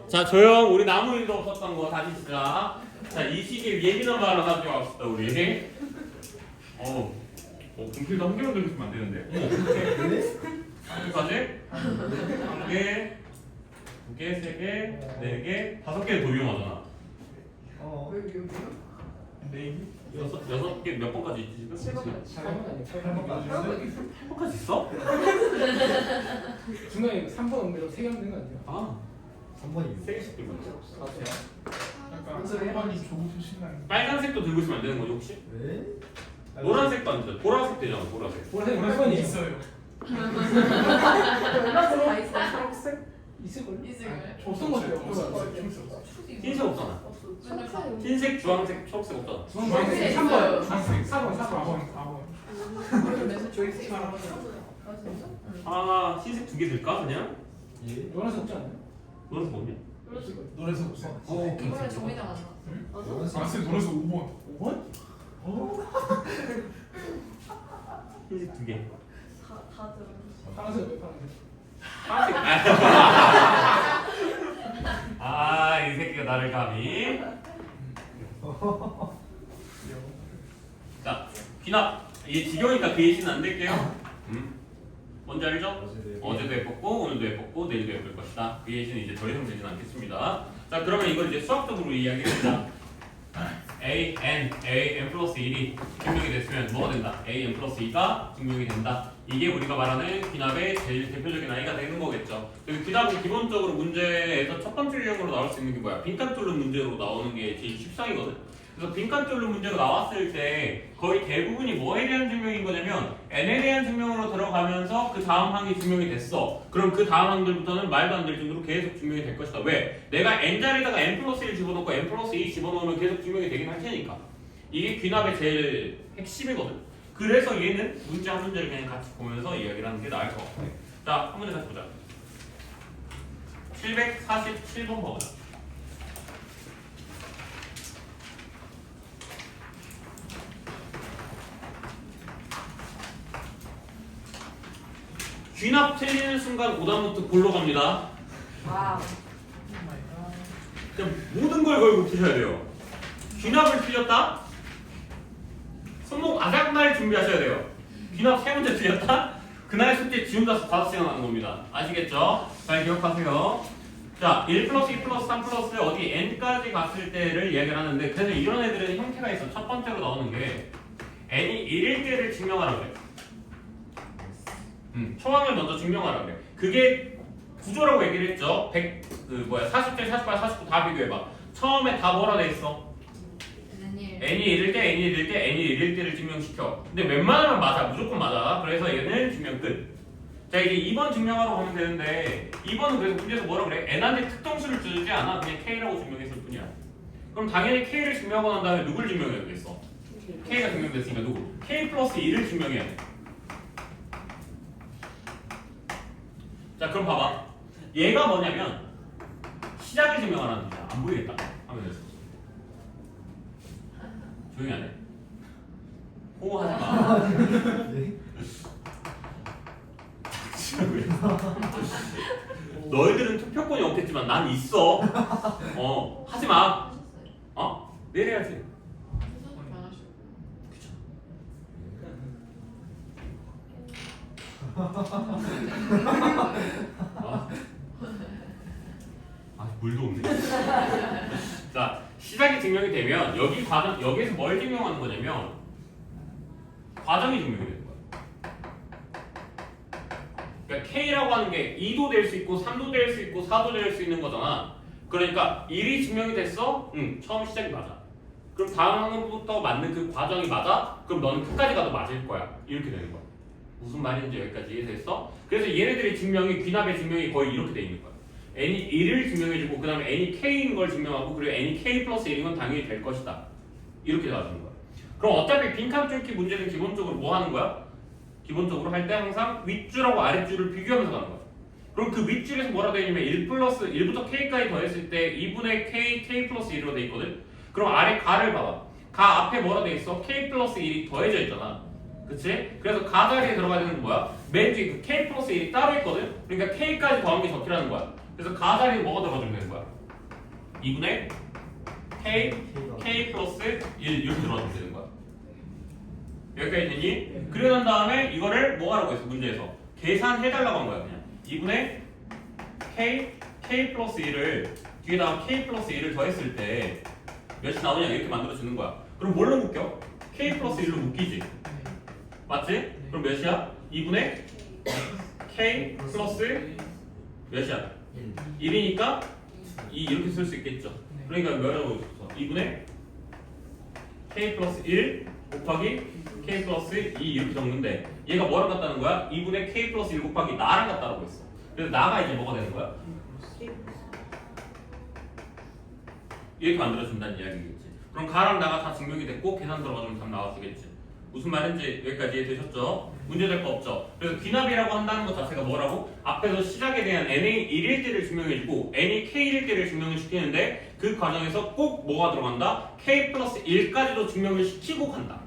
자 조용. 우리 아무 일도 없었던 거 다시 시작. 자 이 시기에 예민한 말 하나 가져갑시다 우리. 분필도 한 개만 들고 있으면 안 되는데. 여기까지? 한 개, 두 개, 세 개, 네 개, 다섯 개는 더 위험하잖아. 왜 여기요? 여섯 개 몇 번까지 있지 지금? 8번까지 있어? 중간에 3번 옮겨서 3개 하면 되는 거 아니에요? 아 3번이요. 세 개씩 들고 있어. 뭔 소리야? 빨간색도 들고 있으면 안 되는 거지 혹시? 왜? 노란색도 안 돼. 보라색 되잖아 보라색. 보라색 몇 번이 있어요? 연락처 다 있어. 초록색? 있을걸요? 있을까요? 없던 것 같아요. 흰색 없잖아. 흰색, 주황색, 초록색 없잖아. 주황색 3번 4번 조이스 말하거든. 아 흰색 두 개 들까 그냥? 예. 노란색 없지 않나요? 노란색 없냐? 노래서 없어. 오케이. 이번에 정리당 안 나. 알았어요. 노래서 5번. 5번? 흰색 두 개. 다 들어. 파란색 왜 파란색? 파란색. 아이 새끼가 나를 감히. 자 귀납. 이게 지겨우니까 그 예시는 안 될게요. 뭔지 알죠? 어제도 해봤고 오늘도 해봤고 내일도 해볼 것이다. 그 예시는 이제 더 이상 되진 않겠습니다. 자 그러면 이걸 이제 수학적으로 이야기해보자. n 플러스 1이 증명이 됐으면 뭐가 된다? n 플러스 2가 증명이 된다. 이게 우리가 말하는 귀납의 제일 대표적인 아이가 되는 거겠죠. 그리고 귀납은 기본적으로 문제에서 첫 번째 유형으로 나올 수 있는 게 뭐야? 빈칸 뚫는 문제로 나오는 게 제일 십상이거든. 그래서 빈칸 뚫는 문제가 나왔을 때 거의 대부분이 뭐에 대한 증명인 거냐면 n에 대한 증명으로 들어가면서 그 다음 항이 증명이 됐어. 그럼 그 다음 항들부터는 말도 안 될 정도로 계속 증명이 될 것이다. 왜? 내가 n 자리에다가 n 플러스 1 집어넣고 n 플러스 2 집어넣으면 계속 증명이 되긴 할 테니까. 이게 귀납의 제일 핵심이거든. 그래서 얘는 문제 한 문제를 그냥 같이 보면서 이야기를 하는 게 나을 것 같아. 자, 한 문제 같이 보자. 747번 봐보자. 귀납 틀리는 순간 오답노트 골로 갑니다. 와우. 그냥 모든 걸 걸고 푸셔야 돼요. 귀납을 틀렸다? 손목 아작날 준비하셔야 돼요. 귀납 3문제 틀렸다? 그날 숙제 지운다서 5시간 하는 겁니다. 아시겠죠? 잘 기억하세요. 자, 1 플러스 2 플러스 3 플러스 어디 n까지 갔을 때를 이야기를 하는데 그래서 이런 애들은 형태가 있어. 첫 번째로 나오는 게 n이 1일 때를 증명하라고 그래. 초항을 먼저 증명하라고 그래. 그게 구조라고 얘기를 했죠. 47, 48, 49 다 비교해봐. 처음에 다 뭐라 돼 있어? n이 1일 때, n이 1일 때, n이 1일 때를 증명시켜. 근데 웬만하면 맞아. 무조건 맞아. 그래서 얘는 증명 끝. 자 이제 2번 증명하러 가면 되는데 2번은 그래서 문제에서 뭐라 그래? n한테 특정수를 주지 않아. 그냥 k라고 증명했을 뿐이야. 그럼 당연히 k를 증명하고 난 다음에 누굴 증명해야 되겠어? k가 증명됐으니까 누구? k 플러스 2를 증명해야 돼. 자 그럼 봐봐. 얘가 뭐냐면 시작을 증명하라는 뜻이야. 안 보이겠다. 하면 됐어. 조용히 안 해. 호호하지 마. 너희들은 투표권이 없겠지만 난 있어. 하지 마. 내일 해야지. 물도 없네. 자, 시작이 증명이 되면 여기에서 뭘 증명하는 거냐면 과정이 증명이 되는 거야. 그러니까 K라고 하는 게 2도 될 수 있고 3도 될 수 있고 4도 될 수 있는 거잖아. 그러니까 1이 증명이 됐어? 처음 시작이 맞아. 그럼 다음 항부터 맞는 그 과정이 맞아? 그럼 너는 끝까지 가도 맞을 거야. 이렇게 되는 거야. 무슨 말인지 여기까지 이해됐어? 그래서 얘네들의 증명이 귀납의 증명이 거의 이렇게 돼 있는 거야. n이 1을 증명해주고 그 다음에 n이 k인 걸 증명하고 그리고 n이 k 플러스 1인 건 당연히 될 것이다. 이렇게 나와주는 거야. 그럼 어차피 빈칸 뚫기 문제는 기본적으로 뭐 하는 거야? 기본적으로 할 때 항상 윗줄하고 아랫줄을 비교하면서 가는 거야. 그럼 그 윗줄에서 뭐라 되어 있냐면 1부터 k까지 더했을 때 2분의 k 플러스 1으로 돼 있거든? 그럼 아래 가를 봐봐. 가 앞에 뭐라 돼 있어? k 플러스 1이 더해져 있잖아. 그치? 그래서 가 자리에 들어가야 되는 건 뭐야? 맨 뒤에 그 k 플러스 1이 따로 있거든? 그러니까 k까지 더한 게 적히라는 거야. 그래서 가 자리에 뭐가 들어가주면 되는 거야? 2분의 k 플러스 1 이렇게 들어가면 되는 거야. 여기까지 되니? 그리고 난 다음에 이거를 뭐 하라고 했어? 문제에서 계산해달라고 한 거야. 그냥 2분의 k 플러스 1을 뒤에다가 k 플러스 1을 더했을 때 몇이 나오냐 이렇게 만들어지는 거야. 그럼 뭘로 묶여? k 플러스 1로 묶이지. 맞지? 그럼 몇이야? 2분의 k 플러스 몇이야? 1이니까 2 이렇게 쓸 수 있겠죠. 그러니까 몇이라고 했어? 2분의 k 플러스 1 곱하기 k 플러스 2 이렇게 적는데 얘가 뭐랑 같다는 거야? 2분의 k 플러스 1 곱하기 나랑 같다라고 했어. 그래서 나가 이제 뭐가 되는 거야? 이렇게 만들어준다는 이야기겠지. 그럼 가랑 나가 다 증명이 됐고 계산 들어가주면 답 나와주겠지. 무슨 말인지 여기까지 이해되셨죠? 문제 될 거 없죠? 그래서 귀납이라고 한다는 것 자체가 뭐라고? 앞에서 시작에 대한 n이 1일 때를 증명해주고 n이 k일 때를 증명을 시키는데 그 과정에서 꼭 뭐가 들어간다? k 플러스 1까지도 증명을 시키고 간다.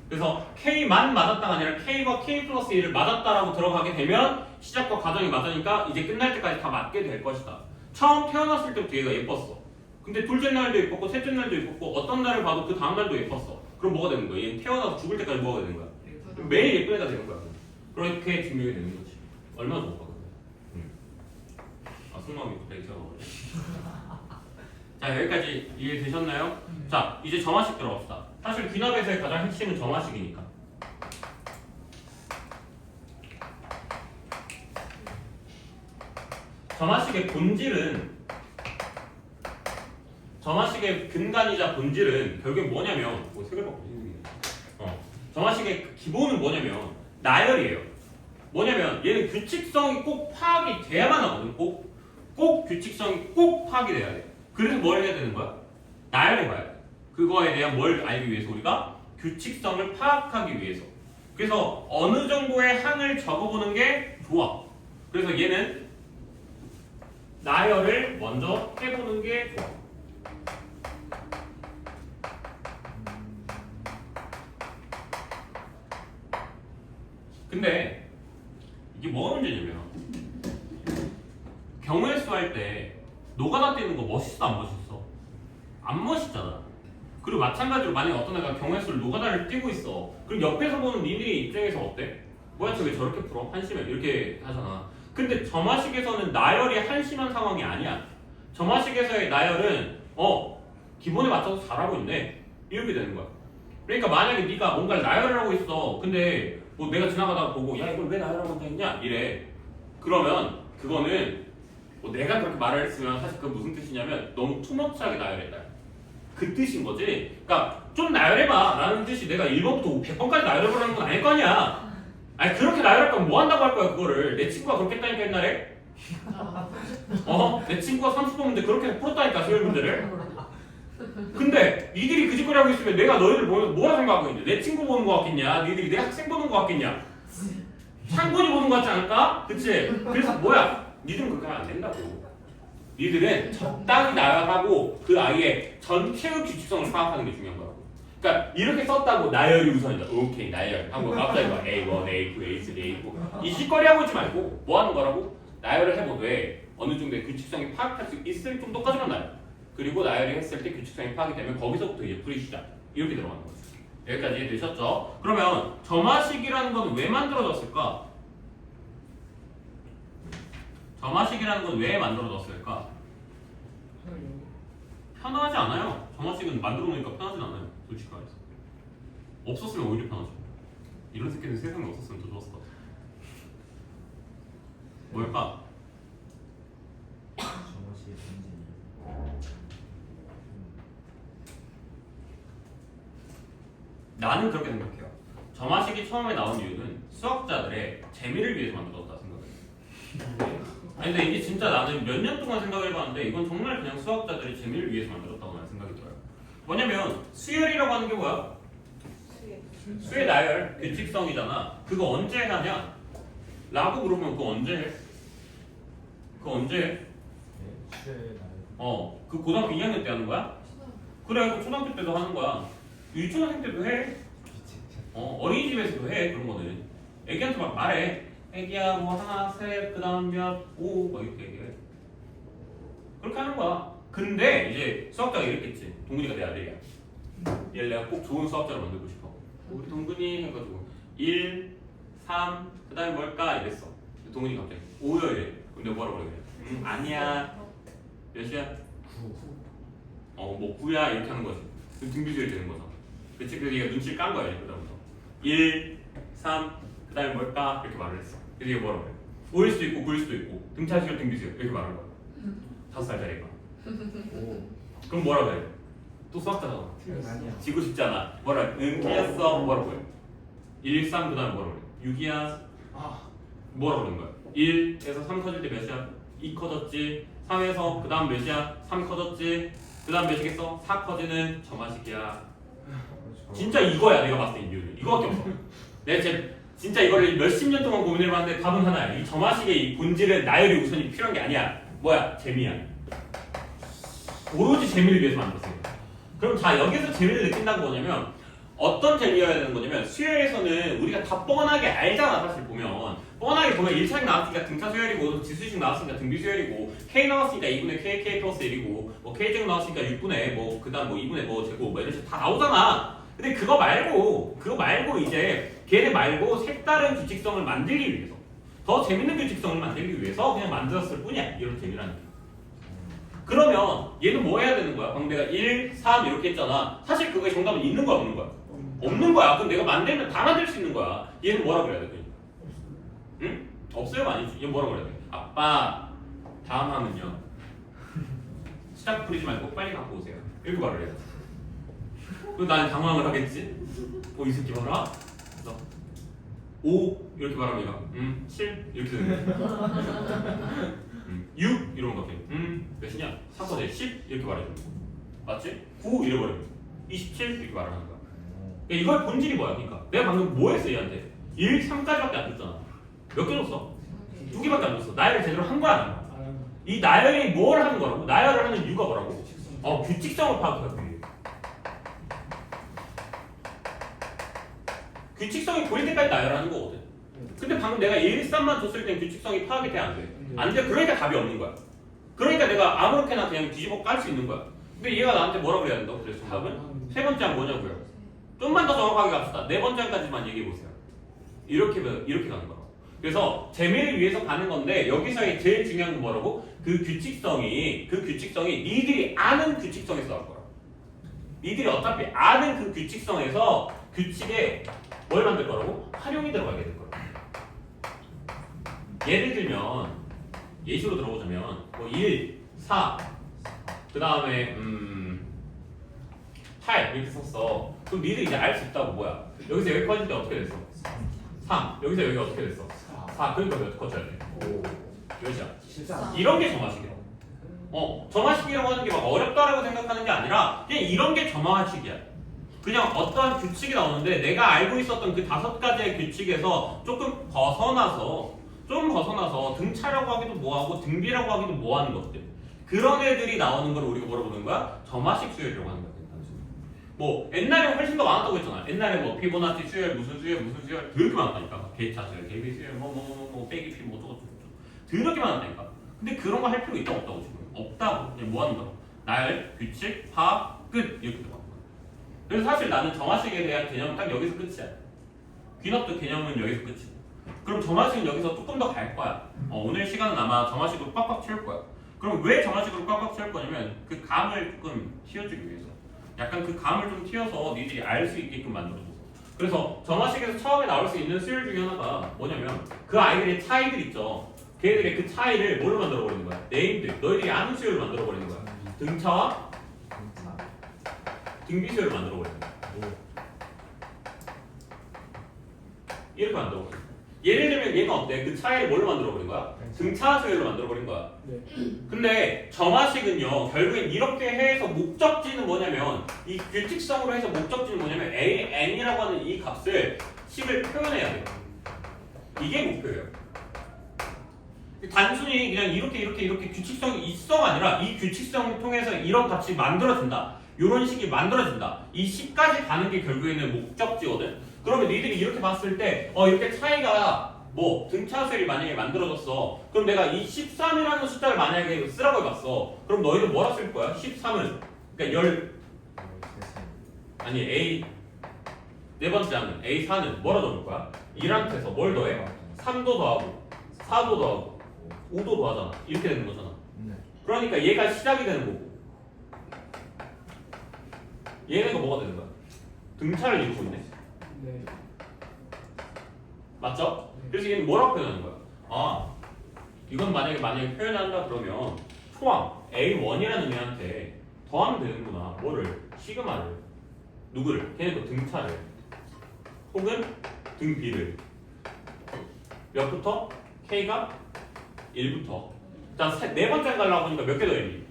그래서 k만 맞았다가 아니라 k와 k 플러스 1을 맞았다라고 들어가게 되면 시작과 과정이 맞으니까 이제 끝날 때까지 다 맞게 될 것이다. 처음 태어났을 때부터 얘가 예뻤어. 근데 둘째 날도 예뻤고 셋째 날도 예뻤고 어떤 날을 봐도 그 다음 날도 예뻤어. 그럼 뭐가 되는 거야? 얘는 태어나서 죽을 때까지 뭐가 되는 거야? 매일 예쁜 애가 되는 거야. 그렇게 증명이 되는 거지. 얼마나 좋을까? 아 속마음이 갑자기 생각나네. 자 여기까지 이해되셨나요? 자 이제 점화식 들어갑시다. 사실 귀납에서의 가장 핵심은 점화식이니까. 점화식의 본질은 점화식의 근간이자 본질은 결국에 뭐냐면 색을 바꾸지. 점화식의 기본은 뭐냐면 나열이에요. 뭐냐면 얘는 규칙성이 꼭 파악이 돼야만 하거든. 꼭 규칙성이 꼭 파악이 돼야 돼. 그래서 뭘 해야 되는 거야? 나열해봐야 돼. 그거에 대한 뭘 알기 위해서 우리가 규칙성을 파악하기 위해서. 그래서 어느 정도의 항을 적어보는 게 좋아. 그래서 얘는 나열을 먼저 해보는 게 좋아. 근데 이게 뭐가 문제냐면 경우의 수 할 때 노가다 띄는 거 멋있어 안 멋있어? 안 멋있잖아. 그리고 마찬가지로 만약에 어떤 애가 경우의 수를 노가다를 띄고 있어. 그럼 옆에서 보는 니들이 입장에서 어때? 뭐야 저 왜 저렇게 풀어? 한심해 이렇게 하잖아. 근데 점화식에서는 나열이 한심한 상황이 아니야. 점화식에서의 나열은 기본에 맞춰서 잘하고 있네 이렇게 되는 거야. 그러니까 만약에 네가 뭔가를 나열을 하고 있어. 근데 뭐 내가 지나가다가 보고 야 이걸 왜 나열하고 있냐 이래. 그러면 그거는 뭐 내가 그렇게 말을 했으면 사실 그게 무슨 뜻이냐면 너무 투머치하게 나열했다 그 뜻인 거지. 그러니까 좀 나열해봐 라는 뜻이 내가 1번부터 100번까지 나열해보라는 건 아닐 거 아니야. 아니 그렇게 나열할 거면 뭐 한다고 할 거야 그거를. 내 친구가 그렇게 했다니까 옛날에. 내 친구가 30번 문제 그렇게 풀었다니까 수요일 문제를. 근데 니들이 그 짓거리 하고 있으면 내가 너희들 보면서 뭐라 생각하고 있는데 내 친구 보는 거 같겠냐? 니들이 내 학생 보는 거 같겠냐? 상권이 보는 거 같지 않을까? 그치? 그래서 뭐야? 니들은 그렇게 하면 안 된다고. 니들은 적당히 나열하고 그 아이의 전체의 규칙성을 파악하는 게 중요한 거라고. 그러니까 이렇게 썼다고 나열이 우선이다. 오케이 나열 하고 갑자기 막 A1, A2, A3, A4 이 짓거리 하고 있지 말고 뭐 하는 거라고? 나열을 해보되 어느 정도의 규칙성이 파악할 수 있을 정도까지만 나열. 그리고 나열이 했을 때 규칙성이 파악이 되면 거기서부터 이제 풀이 시작. 이렇게 들어가는 거죠. 여기까지 이해되셨죠? 그러면 점화식이라는 건 왜 만들어졌을까? 점화식이라는 건 왜 만들어졌을까? 편하지 않아요. 점화식은 만들어 놓으니까 편하진 않아요. 솔직히 말해서. 없었으면 오히려 편하죠. 이런 새끼들 세상에 없었으면 더 좋았을 것 같아. 뭘까? 점화식의 본질이 나는 그렇게 생각해요. 점화식이 처음에 나온 이유는 수학자들의 재미를 위해서 만들어졌다 생각해요. 아니 근데 이게 진짜 나는 몇 년 동안 생각을 해봤는데 이건 정말 그냥 수학자들의 재미를 위해서 만들었다고 나는 생각이 들어요. 뭐냐면 수열이라고 하는 게 뭐야? 수의 나열, 규칙성이잖아. 그거 언제 하냐? 라고 물으면 그거 언제 해? 그거 언제 해? 최 나열 그 고등학교 2학년 때 하는 거야? 그래, 그 초등학교 때도 하는 거야. 유치원생 때도 해. 어린이집에서도 해 그런 거는. 애기한테 막 말해. 애기야 뭐 하나 셋 그다음 몇 오 막 이렇게 얘기해. 그렇게 하는 거야. 근데 이제 수학자가 이랬겠지. 동근이가 내 아들이야. 얘를 내가 꼭 좋은 수학자로 만들고 싶어. 우리 동근이 해가지고 1, 3, 그 다음에 뭘까 이랬어. 동근이 갑자기 5요 이래. 그럼 내가 뭐라고 그래? 아니야. 몇이야? 9. 뭐 9야 이렇게 하는 거지. 그럼 등비수열이 되는 거죠. 그치? 그래서 얘가 눈치를 깐 거야. 그다음부터 1, 3, 그 다음에 뭘까? 이렇게 말을 했어. 그래서 얘가 뭐라고 그래? 5일 수도 있고 9일 수도 있고 등차수열 등비수열 이렇게 말하는 거야. 5살짜리가. 그럼 뭐라고 해? 또 수학자잖아. 아니야. 지고 싶잖아. 뭐라 해? 틀렸어. 뭐라고 해? 1, 3, 그 다음에 뭐라고 해? 6이야. 아, 뭐라고 그러는 거야? 1에서 3 커질 때 몇이야? 2 커졌지. 3에서 그 다음 몇이야? 3 커졌지. 그 다음 몇이겠어? 4 커지는 점화식이야. 진짜 이거야 내가 봤을 때 이유는. 이거밖에 없어. 내가 진짜 이거를 몇십 년 동안 고민해봤는데 답은 하나야. 이 점화식의 이 본질은 나열이 우선이 필요한 게 아니야. 뭐야? 재미야. 오로지 재미를 위해서 만들었어요. 그럼 자 여기서 재미를 느낀다는 거냐면 어떤 재미여야 되는 거냐면 수열에서는 우리가 다 뻔하게 알잖아. 사실 보면 뻔하게 보면 1차식 나왔으니까 등차 수열이고 지수식 나왔으니까 등비 수열이고 K 나왔으니까 2분의 K 플러스 1이고 뭐 K제곱 나왔으니까 6분의 뭐 그 다음 뭐 2분의 뭐 제곱 뭐 이런 식으로 다 나오잖아. 근데 그거 말고 이제 걔네 말고 색다른 규칙성을 만들기 위해서 더 재밌는 규칙성을 만들기 위해서 그냥 만들었을 뿐이야. 이런 재미라는 게. 그러면 얘는 뭐 해야 되는 거야? 방금 내가 1, 3 이렇게 했잖아. 사실 그거의 정답은 있는 거야 없는 거야? 없는 거야. 그럼 내가 만들면 다 만들 수 있는 거야. 얘는 뭐라 그래야 돼? 응? 없어요가 아니지. 얘 뭐라 그래야 돼? 아빠 다음 하면요 시작 부리지 말고 빨리 갖고 오세요. 이렇게 말을 해야 돼. 그럼 나는 당황을 하겠지? 이 새끼 봐라. 그래서 5 이렇게 말하면 얘가 7 이렇게 되는 거야. 6 이러면 갑자기 몇이냐? 4거제 10 이렇게 말해주는 거야. 맞지? 9 이래버리면 27 이렇게 말하는 거야. 그러니까 이걸 본질이 뭐야? 그러니까 내가 방금 뭐 했어 얘한테? 1, 3까지밖에 안 줬잖아. 몇 개 줬어? 2개밖에 안 줬어. 나열을 제대로 한 거야 안 한 거야? 안 하는 거. 이 나열이 뭘 하는 거라고? 나열을 하는 이유가 뭐라고? 규칙성을 파악하기 위해. 규칙성이 보일 때까지 나열하는 거거든. 근데 방금 내가 1, 3만 줬을 땐 규칙성이 파악이 돼 안 돼? 안 돼. 그러니까 답이 없는 거야. 그러니까 내가 아무렇게나 그냥 뒤집어 깔 수 있는 거야. 근데 얘가 나한테 뭐라 그래야 된다고? 그래서 정답은? 세 번째 한 뭐냐고요? 좀만 더 정확하게 갑시다. 네 번째까지만 얘기해 보세요. 이렇게 가는 거야. 그래서 재미를 위해서 가는 건데 여기서의 제일 중요한 건 뭐라고? 그 규칙성이 니들이 아는 규칙성에서 나올 거야. 니들이 어차피 아는 그 규칙성에서 규칙에 뭘 만들 거라고? 활용이 들어가게 될 거야. 예를 들면 예시로 들어보자면 뭐 1, 4, 그 다음에 8 이렇게 썼어. 그럼 니들이 이제 알 수 있다고. 뭐야? 여기서 여기까지 때 어떻게 됐어? 3. 여기서 여기 어떻게 됐어? 4. 그러니까 몇 거쳐야 돼? 5. 몇이야? 14. 이런 게 점화식이야. 점화식이라고 하는 게 막 어렵다라고 생각하는 게 아니라 그냥 이런 게 점화식이야. 그냥 어떠한 규칙이 나오는데 내가 알고 있었던 그 5가지의 규칙에서 조금 벗어나서 등차라고 하기도 뭐하고 등비라고 하기도 뭐하는 것들, 그런 애들이 나오는 걸 우리가 뭐라고 부르는 거야? 점화식 수열이라고 하는 거야. 뭐 옛날에 훨씬 더 많았다고 했잖아. 옛날에 뭐 피보나치 수열 무슨 수열 더럽게 많았다니까. 개차 수열, 개비 수열, 뭐 빼기 피 뭐 저거 더럽게 많았다니까. 근데 그런 거 할 필요 있다고 없다고 지금? 없다고. 그냥 뭐 하는 거야? 나열, 규칙, 파악, 끝 이렇게 들어가는 거야. 그래서 사실 나는 점화식에 대한 개념은 딱 여기서 끝이야. 귀납도 개념은 여기서 끝이고. 그럼 점화식은 여기서 조금 더 갈 거야. 오늘 시간은 아마 점화식으로 꽉꽉 채울 거야. 그럼 왜 점화식으로 꽉꽉 채울 거냐면 그 감을 조금 틔워주기 위해서. 약간 그 감을 좀 틔워서 니들이 알 수 있게끔 만들어줘서. 그래서 점화식에서 처음에 나올 수 있는 수열 중에 하나가 뭐냐면 그 아이들의 차이들 있죠. 걔들의 그 차이를 뭘로 만들어버리는 거야? 네임들. 너희들이 아는 수열로 만들어버리는 거야. 등차와 등비 수열로 만들어버리는 거야. 이렇게 만들어버리는 거야. 예를 들면 얘가 어때? 그 차이를 뭘로 만들어버린 거야? 등차 수열로 만들어버린 거야. 네. 근데 점화식은요 결국엔 이렇게 해서 목적지는 뭐냐면 이 규칙성으로 해서 목적지는 뭐냐면 n이라고 하는 이 값을 식을 표현해야 돼요. 이게 목표예요. 단순히 그냥 이렇게 규칙성이 있어가 아니라 이 규칙성을 통해서 이런 값이 만들어진다. 이런 식이 만들어진다. 이 식까지 가는 게 결국에는 목적지거든. 그러면 니들이 이렇게 봤을 때 이렇게 차이가 뭐 등차수열이 만약에 만들어졌어. 그럼 내가 이 13이라는 숫자를 만약에 쓰라고 해봤어. 그럼 너희들 뭐라 쓸 거야? 13은 그러니까 아니 A 네 번째 항은 A4는 뭐라 적을 거야? 1항에서 뭘 더해? 3도 더하고 4도 더하고 5도 더하잖아. 이렇게 되는 거잖아. 네. 그러니까 얘가 시작이 되는 거고 얘네가 뭐가 되는 거야? 등차를 일으키고 있네. 네. 맞죠? 그래서 얘는 뭐라고 표현하는 거야? 아 이건 만약에 표현한다 그러면 초항 A1이라는 애한테 더하면 되는구나. 뭐를? 시그마를 누구를? 걔네 거 등차를 혹은 등 B를 몇부터? K가 1부터 자, 네 번째 가려고 하니까 몇 개 더했니?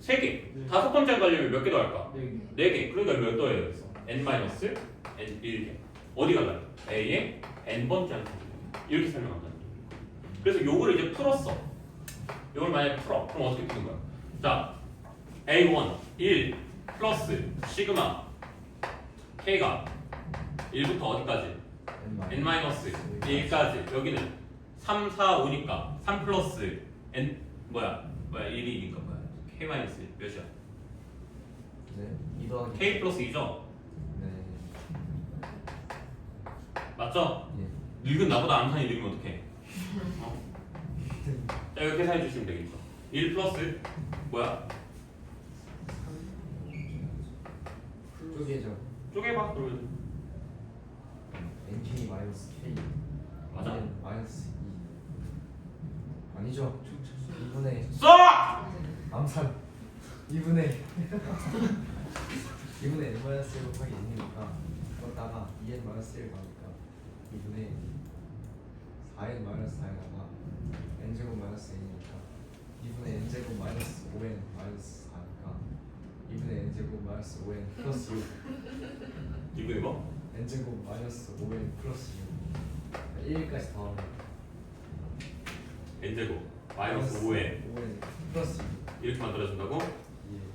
3개. 다섯 번째 가려면 몇 개 더할까? 네. 4개. 그러니까 몇 더해야 겠어? n-n1개. 어디 갈라요? A의 n번째 항 이렇게 설명한다. 그래서 요거를 이제 풀었어. 요걸 만약에 풀어. 그럼 어떻게 푸는 거야? 자, A1 1 플러스 시그마 K가 1부터 어디까지? n-1까지. 여기는 3, 4, 5니까 3 플러스 n 뭐야 1이니까 뭐야 k 마이너스 몇이야? 네. 2 더하기 k 플러스 2죠? 네. 맞죠? 예. 늙은 나보다 암산이 느리면 어떡해? 어? 자 이렇게 계산해 주시면 되겠죠. 1 플러스 뭐야? 쪼개죠. 쪼개봐 그러면 NK 마이너스 K. 맞아. N 마이너스 2. 아니죠. 2분의 써! 암산 2분의 2분의 n 마이너스 1 곱하기 n이니까 그러다가 2n 마이너스 1 가니까 2분의 4n 마이너스 4에다가 n 제곱 마이너스 n이니까 2분의 n 제곱 마이너스 5n 마이너스 4니까 2분의 n 제곱 마이너스 5n 플러스 6 이분이 뭐? n 제곱 마이너스 5n 플러스 6 1까지 더하면 n제곱 마이너스 5에 5n 플러스 6 이렇게 만들어준다고?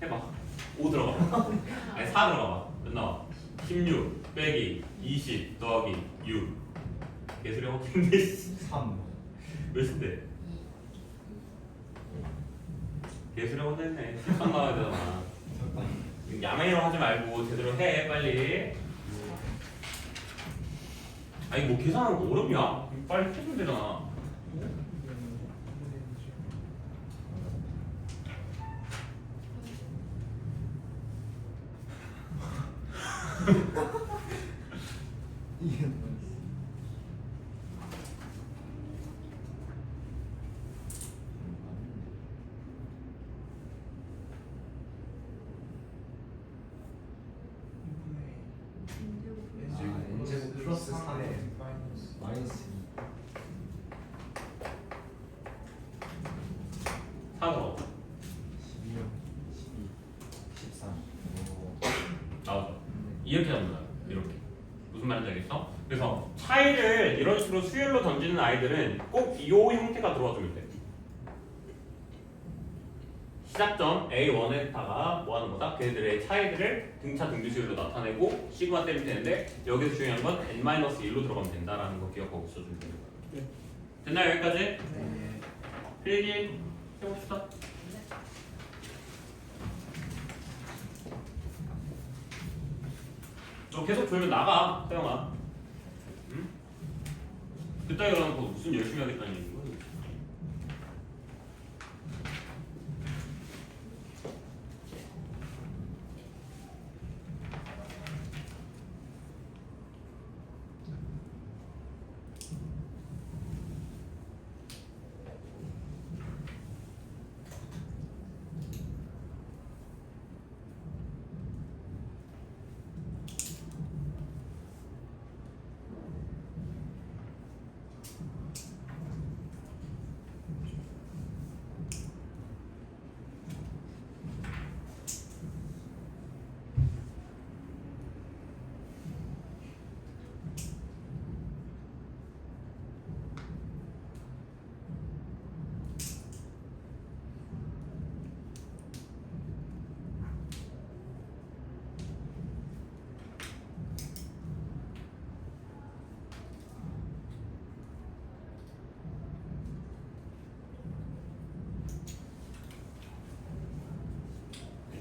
예. 해봐 5 들어가 아니 4 들어가 몇 나와? 16 빼기 20 더하기 6 개수리 확인데 3 몇인데? 개수리 확인했네 13 나와야 되잖아 야매로 하지 말고 제대로 해 빨리 아니 뭐 계산하는 거 어렵냐? 빨리 해주면 되잖아 이게 n제곱 플러스 3에 마이너스 2 4 들어가 12, 12, 13 나오죠 이렇게 잡는다 이렇게 무슨 말인지 알겠어? 그래서 차이를 이런 식으로 수열로 던지는 아이들은 꼭 이 형태가 들어와주면 돼 시작점 A1에다가 뭐 하는 거다? 걔들의 차이들을 등차 등비 수열로 나타내고 시그마 때리면 되는데 여기서 중요한 건 n-1로 들어가면 된다라는 거 기억하고 있어주면 되는 거야 네. 됐나요 여기까지? 네. 필기 해봅시다 너 계속 졸면 나가 태영아 응? 그따위 그러면 뭐 무슨 열심히 하겠다는 얘기인 거야?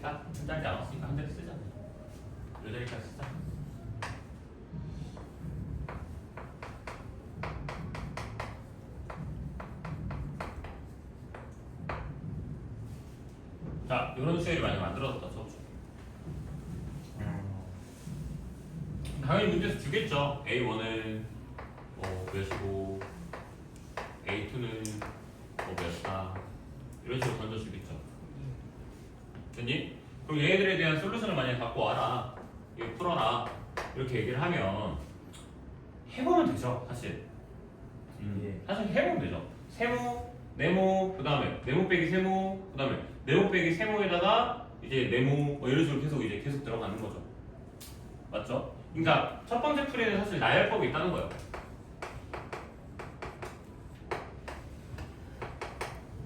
쓰자. 한 자리 나왔으니까 한 자리 쓰자. 요 자리까지 쓰자. 자, 이런 수열이 많이 만들어졌다. 저죠. 당연히 문제에서 주겠죠. A1은 몇이고 A2는 몇이다. 이런 식으로 던져주겠죠. 됐니? 그럼 얘네들에 대한 솔루션을 만약에 갖고 와라. 이거 풀어라. 이렇게 얘기를 하면 해보면 되죠. 사실. 사실 해보면 되죠. 세모, 네모, 그 다음에 네모 빼기 세모, 그 다음에 네모 빼기 세모에다가 이제 네모 이런 식으로 계속 들어가는 거죠. 맞죠? 그러니까 첫 번째 풀이는 사실 나열법이 있다는 거예요.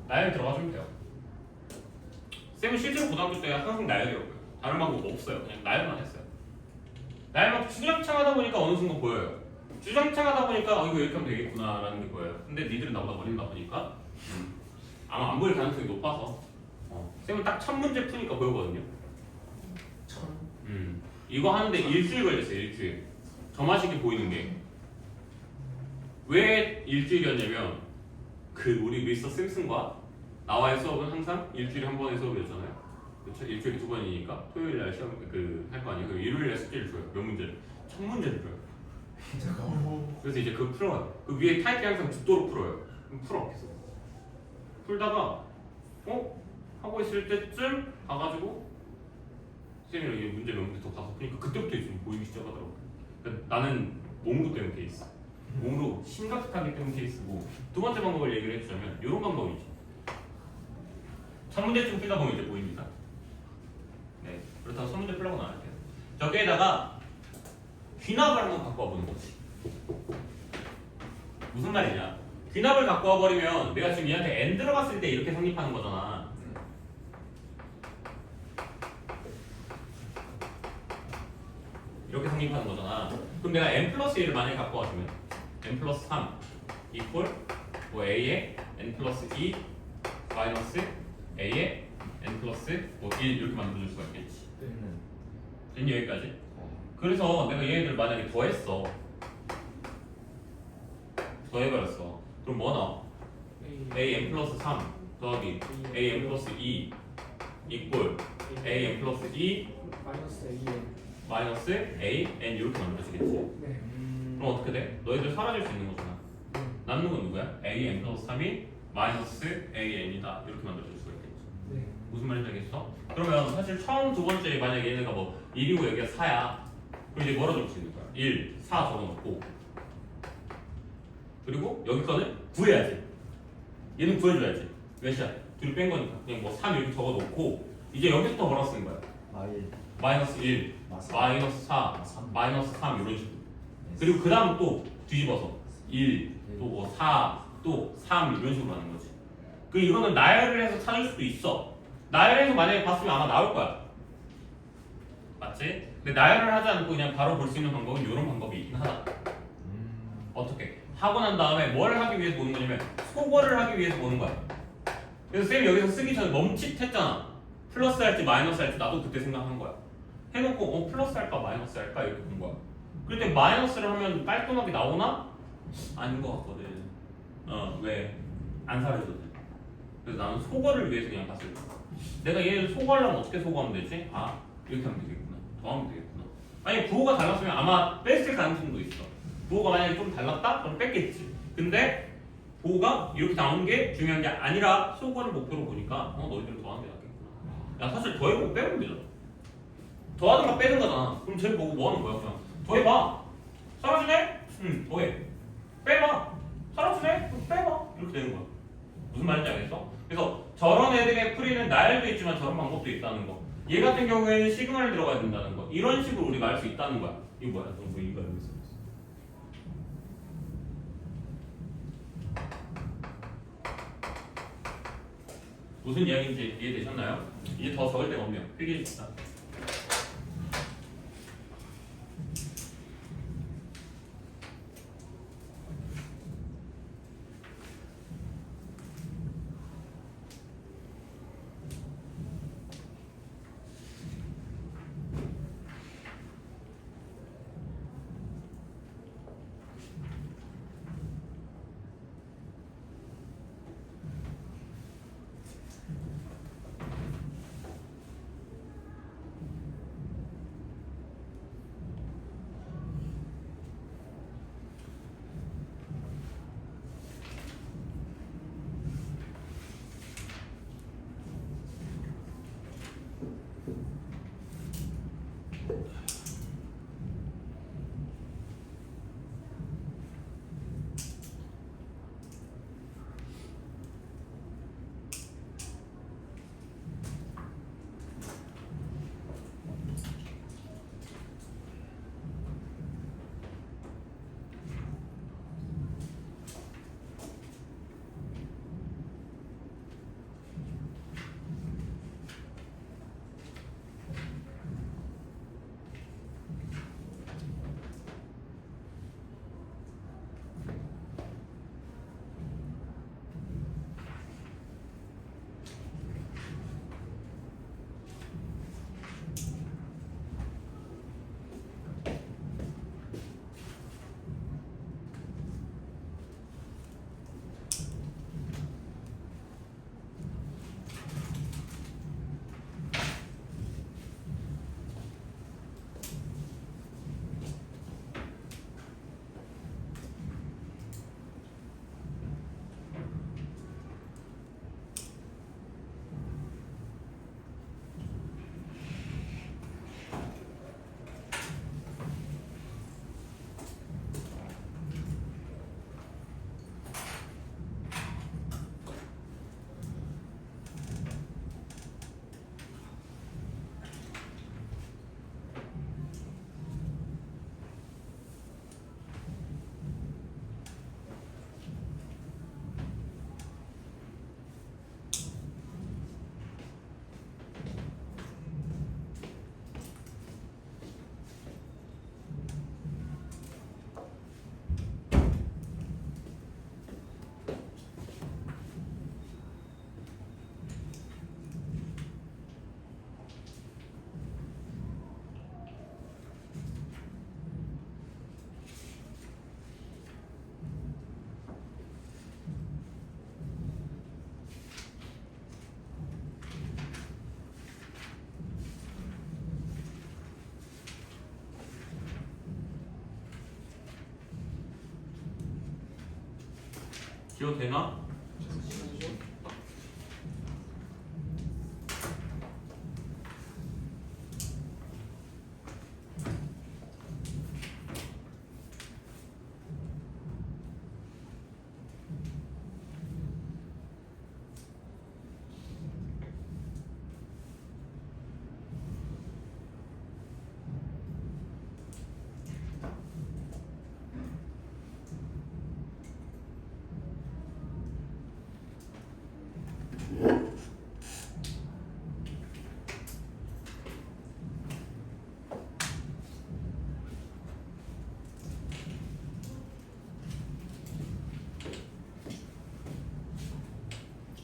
나열 들어가주면 돼요. 쌤은 실제로 고등학교 때 항상 나열이었고요. 다른 방법 없어요. 그냥 나열만 했어요. 나열만 주장창 하다 보니까 어느 순간 보여요. 주장창 하다 보니까 이거 이렇게 하면 되겠구나라는 게 보여요. 근데 니들은 나보다 멀리다 보니까 아마 안 보일 가능성이 높아서 쌤은 딱 첫 문제 푸니까 보이거든요. 이거 하는데 일주일 걸렸어요. 일주일. 저마식이 보이는 게 왜 일주일이었냐면 우리 미스터 심슨과 나와의 수업은 항상 일주일에 한 번의 수업이었잖아요. 그렇죠? 일주일에 2번이니까 토요일 날 시험 할 거 아니에요. 그럼 일요일 날 숙제를 줘요. 몇 문제를? 첫 문제를 줘요. 그래서 이제 그거 풀어요. 그 위에 타이틀 항상 죽도록 풀어요. 그럼 풀어 계속. 풀다가 하고 있을 때쯤 가가지고 쌤이랑 이게 문제 몇 문제 더 가서 푸니까 그때부터 좀 보이기 시작하더라고. 그러니까 나는 몽로 때문에 케이스. 몽로 심각하기 때문에 케이스고 두 번째 방법을 얘기를 해주자면 이런 방법이죠. 첫 문제쯤 풀다 보면 이제 보입니다. 네, 그렇다고 첫 문제 풀라고는 안 할게요. 저기에다가 귀납을 한번 갖고 와보는 거지. 무슨 말이냐? 귀납을 갖고 와버리면 내가 지금 얘한테 n 들어갔을 때 이렇게 성립하는 거잖아. 이렇게 성립하는 거잖아. 그럼 내가 n 플러스 1을 만약에 갖고 와주면 n 플러스 3 이퀄 a에 n 플러스 2 마이너스 a에 n 플러스 1 이렇게 만들어줄 수가 있겠지. 됐니 여기까지? 그래서 내가 얘네들 만약에 더했어. 더해버렸어. 그럼 뭐 나와? a n 플러스 3 더하기 a n 플러스 2 이퀄 a n 플러스 2 마이너스 AN. 마이너스 a n 이렇게 만들어지겠지. 네. 그럼 어떻게 돼? 너희들 사라질 수 있는 거잖아. 남는 건 누구야? a n 플러스 3이 마이너스 a n이다. 이렇게 만들어줄 수가 있겠지. 네. 무슨 말인지 알겠어? 그러면 사실 처음 두 번째 만약에 얘네가 뭐 1이고 여기가 4야. 그럼 이제 뭐라 줄 수 있는 거야? 1, 4 적어놓고 그리고 여기 거는 구해야지. 얘는 구해줘야지. 몇이야? 둘이 뺀 거니까 그냥 뭐 3 이렇게 적어놓고 이제 여기부터 뭐라 쓰는 거야? 마이너스 1, 마이너스 4, 마이너스 3 이런 식으로. 그리고 그 다음 또 뒤집어서 1, 또 뭐 4, 또 3 이런 식으로 하는 거지. 그 이거는 나열을 해서 찾을 수도 있어. 나열해서 만약에 봤으면 아마 나올 거야. 맞지? 근데 나열을 하지 않고 그냥 바로 볼 수 있는 방법은 이런 방법이 있긴 하다. 어떻게? 하고 난 다음에 뭘 하기 위해서 보는 거냐면 소거를 하기 위해서 보는 거야. 그래서 쌤이 여기서 쓰기 전에 멈칫했잖아. 플러스 할지 마이너스 할지 나도 그때 생각한 거야. 해놓고 플러스 할까 마이너스 할까 이렇게 본 거야. 그럴 때 마이너스를 하면 깔끔하게 나오나? 아닌 것 같거든. 왜? 안 사라져도 돼. 그래서 나는 소거를 위해서 그냥 봤을 거야. 내가 얘를 소거하려면 어떻게 소거하면 되지? 이렇게 하면 되겠구나. 더하면 되겠구나. 아니 부호가 달랐으면 아마 뺐을 가능성도 있어. 부호가 만약에 좀 달랐다? 그럼 뺐겠지. 근데 부호가 이렇게 나오는 게 중요한 게 아니라 소거를 목표로 보니까 너희들은 더하는 게 낫겠구나. 야 사실 더해보고 빼면 되잖아. 더하든가 빼든가잖아. 그럼 쟤 보고 뭐 하는 거야? 그냥 더해봐. 사라지네? 응 더해. 빼봐. 사라지네? 그럼 빼봐. 이렇게 되는 거야. 무슨 말인지 알겠어? 그래서 저런 애들의 풀이는 나열도 있지만 저런 방법도 있다는 거. 얘 같은 경우에는 시그널이 들어가야 된다는 거. 이런 식으로 우리가 알 수 있다는 거야. 이거 뭐야? 너 뭐 이거 알고 있어? 무슨 이야기인지 이해되셨나요? 이제 더 적을 데가 없네요. 필기해 줍시다. 지워도 되나?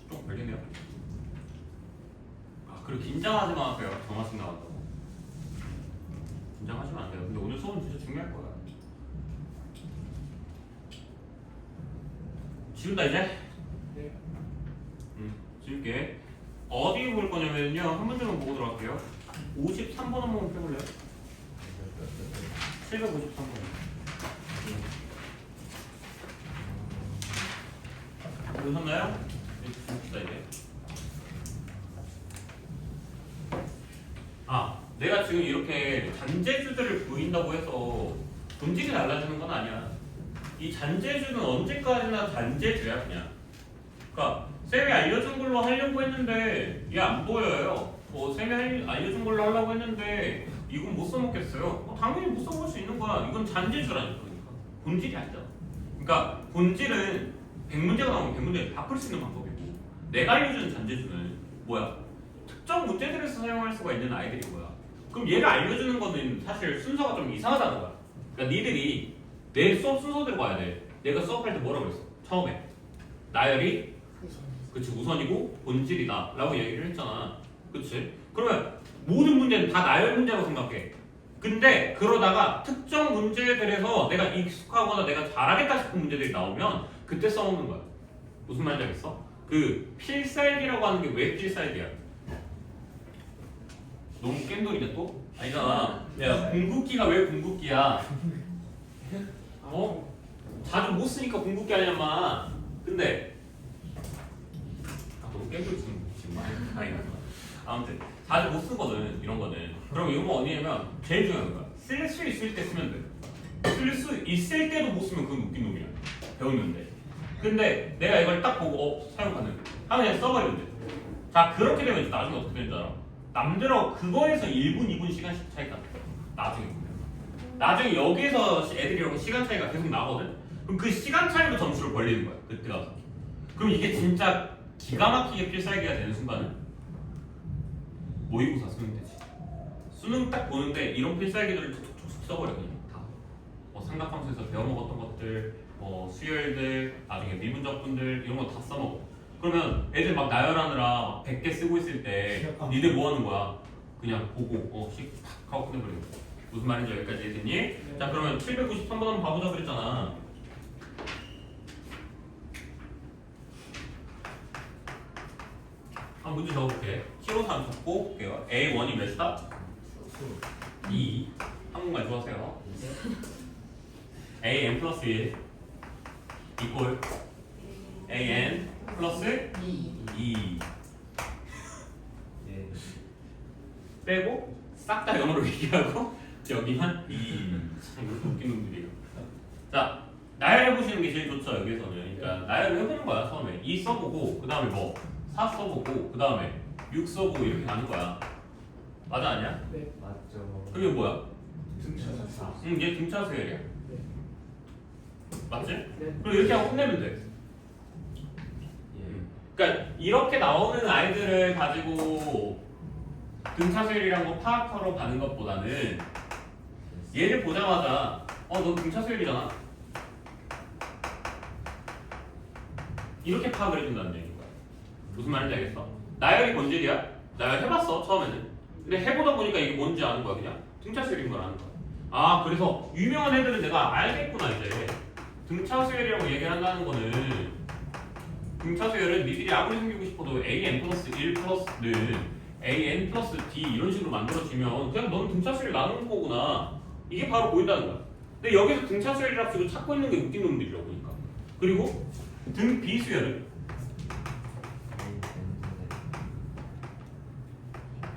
좀 걸리네요. 아, 그리고 긴장하지 마세요. 정화식 나왔다고. 긴장하시면 안 돼요. 근데 오늘 수업은 진짜 중요할 거야. 지운다 이제? 네. 지울게. 어디 볼 거냐면요. 한 문제만 보고 들어갈게요. 53번 한번 펴볼래요? 753번. 보셨나요? 봅시다 이제. 아, 내가 지금 이렇게 잔재주들을 보인다고 해서 본질이 달라지는 건 아니야. 이 잔재주는 언제까지나 잔재주야 그냥. 그러니까 쌤이 알려준 걸로 하려고 했는데 얘 안 보여요. 쌤이 알려준 걸로 하려고 했는데 이건 못 써먹겠어요. 당연히 못 써먹을 수 있는 거야. 이건 잔재주라니까. 그러니까 본질이 아니잖아. 그러니까 본질은 100문제가 나오면 100문제 다 풀 수 있는 방법이고, 내가 알려주는 잔재주는 뭐야? 특정 문제들에서 사용할 수가 있는 아이들인 거야. 그럼 얘를 알려주는 거는 사실 순서가 좀 이상하다는 거야. 그러니까 니들이 내 수업 순서대로 봐야 돼. 내가 수업할 때 뭐라고 했어? 처음에 나열이 그치 우선이고 본질이다 라고 얘기를 했잖아. 그치? 그러면 모든 문제는 다 나열 문제라고 생각해. 근데 그러다가 특정 문제들에서 내가 익숙하거나 내가 잘하겠다 싶은 문제들이 나오면 그때 써먹는 거야. 무슨 말인지 알겠어? 그 필살기라고 하는 게 왜 필살기야? 너무 깬돌이냐 또? 아니잖아. 야, 궁극기가 왜 궁극기야? 어? 자주 못 쓰니까 궁극기 아니야마. 근데 너무 깬돌이 지금 많이 아무튼 자주 못 쓰거든 이런 거는. 그럼 이거 뭐 어디냐면 제일 중요한 거야. 쓸 수 있을 때 쓰면 돼. 쓸 수 있을 때도 못 쓰면 그건 웃긴 놈이야. 배웠는데. 근데 내가 이걸 딱 보고 사용 가능 하면 그냥 써버리면 돼. 자, 그렇게 되면 이제 나중에 어떻게 되는 줄 알아? 남들하고 그거에서 1분, 2분 시간씩 차이가 나. 나중에 보면. 나중에 여기에서 애들이랑 시간 차이가 계속 나거든? 그럼 그 시간 차이로 점수를 벌리는 거야. 그때 가서. 그럼 이게 진짜 기가 막히게 필살기가 되는 순간은 모의고사 수능 되지. 수능 딱 보는데 이런 필살기들을 툭툭툭 써버려 그냥 다. 삼각함수에서 배워먹었던 것들, 수열들, 나중에 미분적분들 이런 거 다 써먹어. 그러면 애들 막 나열하느라 막 100개 쓰고 있을 때 니들 뭐 하는 거야? 그냥 보고 씩 팍 하고 끝내버리는 거야. 무슨 말인지 여기까지 이해됐니? 네. 자, 그러면 793번 한번 봐보자 그랬잖아. 한 문제 적어볼게. 키로수 안 적고 볼게요. A1이 몇이다? 2. 한국말 좋아하세요. AN 플러스 1 이꼴 AN 플러스 2 예. 빼고 싹 다 영어로 얘기하고 여기만 2. 참 웃긴 놈들이에요. 자, 나열해보시는 게 제일 좋죠 여기서는. 그러니까 나열을 해보는 거야 처음에. 2 써보고 그 다음에 4 써보고 그 다음에 6 써보고 이렇게 가는 거야. 맞아 아니야? 네. 맞죠. 그게 뭐야? 등차사. 얘 등차 수열이야. 네. 맞지? 네. 그리고 이렇게 하고 끝내면 돼. 예. 그러니까 이렇게 나오는 아이들을 가지고 등차 수열이란 거 파악하러 가는 것보다는 얘를 보자마자 너 등차 수열이잖아. 이렇게 파악을 해준다는 얘기인 거야. 무슨 말인지 알겠어? 나열이 본질이야? 나열 해봤어 처음에는. 근데 해보다 보니까 이게 뭔지 아는 거야 그냥. 등차 수열인 걸 아는 거야. 아, 그래서 유명한 애들은 내가 알겠구나 이제. 등차 수열이라고 얘기를 한다는 거는 등차 수열은 니들이 아무리 숨기고 싶어도 AN 플러스 1 플러스는 AN 플러스 D 이런 식으로 만들어지면 그냥 너는 등차 수열 나누는 거구나. 이게 바로 보인다는 거야. 근데 여기서 등차 수열이라고 지금 찾고 있는 게 웃긴 놈들이라고 보니까. 그리고 등 비수열은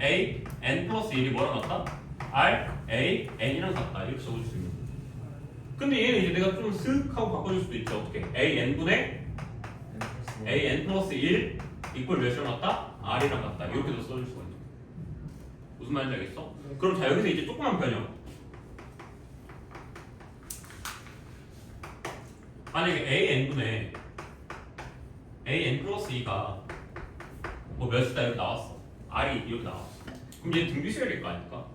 A n 플러스 1이 뭐랑 같다? R A n이랑 같다 이렇게 적어줄 수 있는 거야. 근데 얘는 이제 내가 좀 쓱 하고 바꿔줄 수도 있죠. 어떻게? A n분의 A n 플러스 1 이꼴 몇이랑 같다? R이랑 같다 이렇게도 써줄 수가 있는 거야. 무슨 말인지 알겠어? 그럼 자 여기서 이제 조그만 변형. 만약에 A n분의 A n 플러스 2가 뭐 몇이다 이렇게 나왔어. R이 이렇게 나왔어. 그럼 얘 등비수열일 거 아닙니까?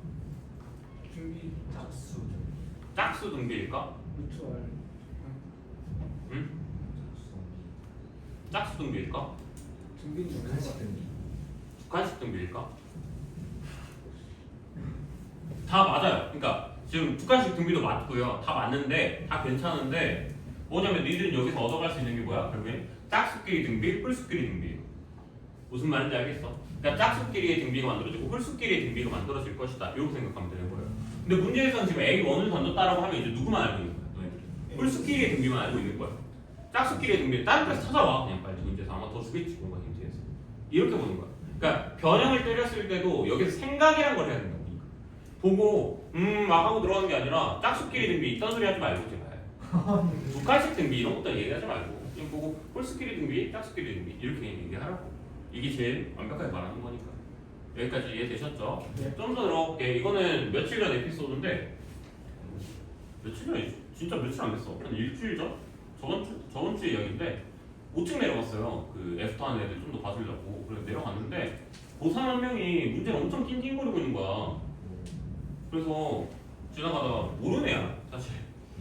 준비 짝수 짝수 등비일까? 루트 R. 응? 짝수 등비일까? 준비는 북한식 등비 북한식 등비일까? 다 맞아요. 그러니까 지금 북한식 등비도 맞고요. 다 맞는데 다 괜찮은데 뭐냐면 니들은 여기서 얻어갈 수 있는 게 뭐야? 그러면 짝수끼리 등비, 홀수끼리 등비. 무슨 말인지 알겠어? 그러니까 짝수끼리의 등비가 만들어지고 홀수끼리의 등비가 만들어질 것이다. 이렇게 생각하면 되는 거예요. 근데 문제에서는 지금 A1을 던졌다라고 하면 이제 누구만 알고 있는 거야? 너희들은. 홀수끼리의 등비만 알고 있는 거야. 짝수끼리의 등비 다른 데서 찾아와 그냥 빨리 문제에서 아마 더 주겠지 뭔가 힌트에서. 이렇게 보는 거야. 그러니까 변형을 때렸을 때도 여기서 생각이란 걸 해야 된다고. 그러니까. 보고 막 하고 들어가는 게 아니라 짝수끼리 등비 있던 소리 하지 말고 제발. 북한식 등비 이런 것도 얘기하지 말고 그냥 보고 홀수끼리 등비, 짝수끼리 등비 이렇게 얘기하라고. 이게 제일 완벽하게 말하는 거니까. 여기까지 이해되셨죠? 네. 좀 더 들어볼게. 이거는 며칠 전 에피소드인데 며칠 전이지? 진짜 며칠 안 됐어. 한 일주일 전? 저번 주 이야기인데 5층 내려갔어요. 그 애프터 하는 애들 좀 더 봐주려고. 그래서 내려갔는데 고3 한 명이 문제를 엄청 낑낑거리고 있는 거야. 그래서 지나가다가 모르는 애야 사실.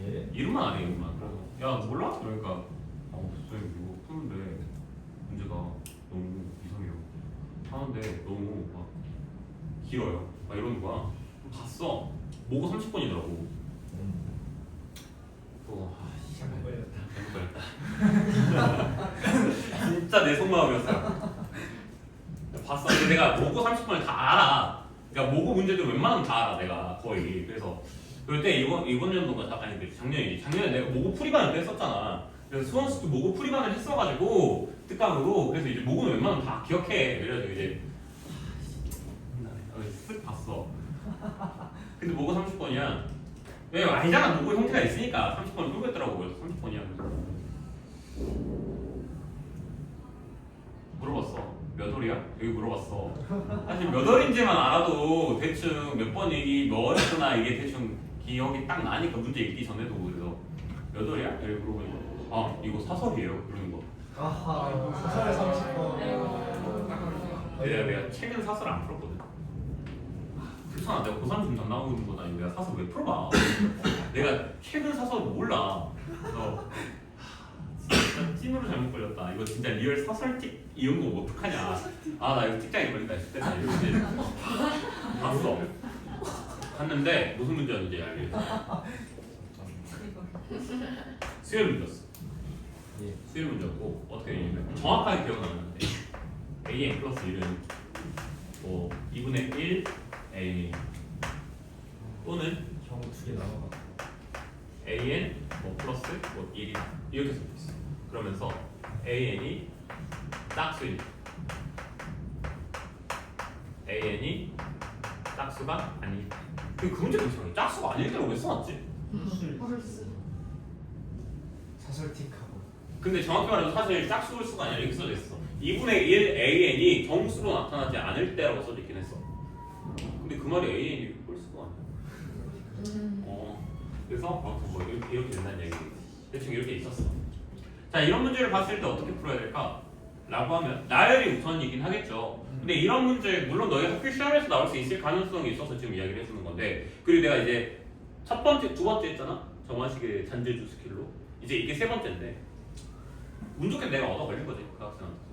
예? 이름만 안 해, 이름만. 그래서 야 몰라? 그러니까 선생님 이거 푸는데 문제가 너무 이상해요. 하는데 너무 막 길어요. 막 이러는 거야. 봤어. 모고 30번이더라고. 또 잘못 걸렸다. 잘못 걸렸다. 진짜 내 속마음이었어. 봤어. 근데 내가 모고 30번을 다 알아. 그러니까 모고 문제들 웬만하면 다 알아 내가 거의. 그래서 그때 이번 연도가 아니 작년에 내가 모고 풀이반을 했었잖아. 그래서 수원수도 모고 풀이반을 했어가지고 특강으로 그래서 이제 모고는 웬만하면 다 기억해. 그래가지고 이제 쓱 봤어. 근데 모고 30번이야. 왜 아니잖아. 모고 형태가 있으니까 30번을 끌고 있더라고. 그래서 30번이야. 물어봤어. 몇 월이야? 여기 물어봤어. 사실 몇 월인지만 알아도 대충 몇 번이 뭐였구나 이게 대충 기억이 딱 나니까 문제 읽기 전에도 그래서 몇 월이야? 여기 물어보니까 아 이거 사설이에요. 그러는 거. 아하 사설에 30번. 내가 최근 사설 안 풀었거든. 그렇잖아. 내가 고3 지금 담당하고 있는 거다. 내가 사설 왜 풀어봐? 내가 최근 사설 몰라. 그래서 진짜 찐으로 잘못 걸렸다. 이거 진짜 리얼 사설틱 이런 거 어떡하냐. 아 나 이거 직장에 걸린다 싶을 때다. 이렇게 봤어. 봤는데 무슨 문제였는지 알겠어. 수열 문제였어. 예. 수열 문제였고 어떻게 되냐면 정확하게 기억은 안 나는데 AN 플러스 1은 뭐 2분의 1 A 또는 형 두 개 나와가 AN 뭐 플러스 뭐 1이다 이렇게 써있어. 그러면서 AN이 짝수인 AN이 짝수가 아니다. 그 문제 괜찮아. 짝수가 아닐 때로 왜 써놨지? 사설틱하고 근데 정확히 말해서 사실 짝수 홀수가 아니라 이렇게 써져 있어. 2분의 1 AN이 정수로 나타나지 않을 때라고 써져 있긴 했어. 근데 그 말이 AN이 홀수가 아니야. 그래서 아무튼 뭐 이렇게 된다는 얘기. 대충 이렇게 있었어. 자 이런 문제를 봤을 때 어떻게 풀어야 될까? 라고 하면 나열이 우선이긴 하겠죠. 근데 이런 문제 물론 너희 학교 시험에서 나올 수 있을 가능성이 있어서 지금 이야기를 해주는 건데 그리고 내가 이제 첫 번째, 두 번째 했잖아? 정화식의 잔재주 스킬로 이제 이게 세 번째인데 운 좋게 내가 얻어 걸린 거지 그 학생한테서.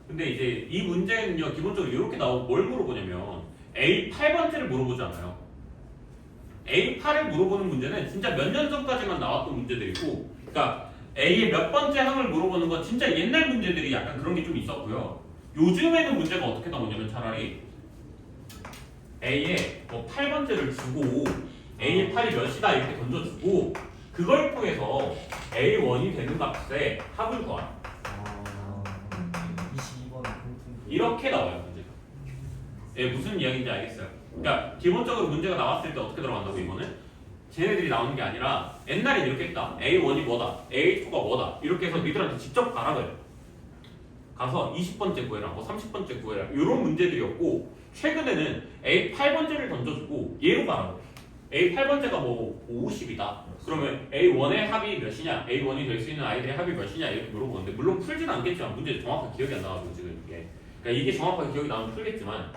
근데 이제 이 문제는요 기본적으로 이렇게 나오고 뭘 물어보냐면 A8번째를 물어보잖아요. A8을 물어보는 문제는 진짜 몇 년 전까지만 나왔던 문제들이고 그러니까 A의 몇 번째 항을 물어보는 건 진짜 옛날 문제들이 약간 그런 게 좀 있었고요. 요즘에는 문제가 어떻게 나오냐면 차라리 A의 뭐 8번째를 주고 A의 8이 몇이다 이렇게 던져주고 그걸 통해서 A1이 되는 값의 합을 구하라. 이렇게 나와요 문제가. 예, 무슨 이야기인지 알겠어요? 그러니까 기본적으로 문제가 나왔을 때 어떻게 들어간다고 이거는? 쟤네들이 나오는 게 아니라 옛날에 이렇게 했다. A1이 뭐다, A2가 뭐다 이렇게 해서 니들한테 직접 가라 그래. 가서 20번째 구해라, 뭐 30번째 구해라 이런 문제들이었고 최근에는 A8번째를 던져주고 얘로 가라고. A8번째가 뭐 50이다. 그러면 A1의 합이 몇이냐, A1이 될 수 있는 아이들의 합이 몇이냐 이렇게 물어보는데 물론 풀지는 않겠지만 문제 정확하게 기억이 안 나가지고 지금 이게 그러니까 이게 정확하게 기억이 나면 풀겠지만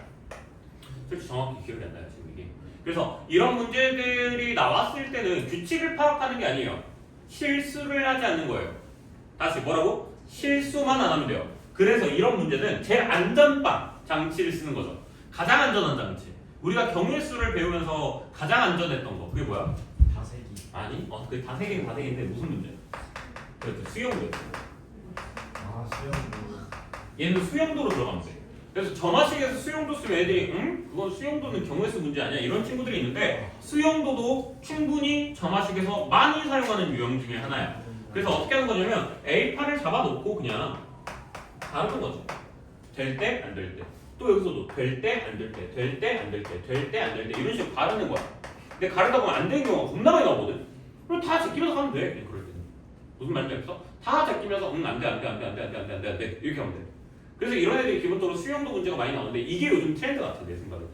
솔직히 정확히 기억이 안 나요 지금 이게. 그래서 이런 문제들이 나왔을 때는 규칙을 파악하는 게 아니에요. 실수를 하지 않는 거예요. 다시 뭐라고? 실수만 안 하면 돼요. 그래서 이런 문제는 제일 안전빵 장치를 쓰는 거죠. 가장 안전한 장치. 우리가 경우의 수를 배우면서 가장 안전했던 거 그게 뭐야? 다세기. 아니? 그게 다세계는 다세계인데 무슨 문제? 그렇죠. 수영도였어. 아 수영도. 얘는 수영도로 들어가면 돼. 그래서 점화식에서 수영도 쓰면 애들이 응? 그건 수영도는 경우의 수 문제 아니야 이런 친구들이 있는데 수영도도 충분히 점화식에서 많이 사용하는 유형 중에 하나야. 그래서 어떻게 하는 거냐면 A판을 잡아놓고 그냥 가르는 거지. 될 때, 안 될 때. 또 여기서도 될 때, 안 될 때, 될 때, 안 될 때, 될 때, 안 될 때 이런 식으로 가르는 거야. 근데 가르다 보면 안 되는 경우가 겁나 많이 나오거든. 그럼 다 제끼면서 가면 돼. 그냥 그럴 때는. 무슨 말인지 알겠어? 다 제끼면서 안 돼, 안 돼, 안 돼, 안 돼, 안 돼, 안 돼, 안 돼, 안 돼 이렇게 하면 돼. 그래서 이런 애들이 기본적으로 수영도 문제가 많이 나오는데 이게 요즘 트렌드 같아 내 생각에는.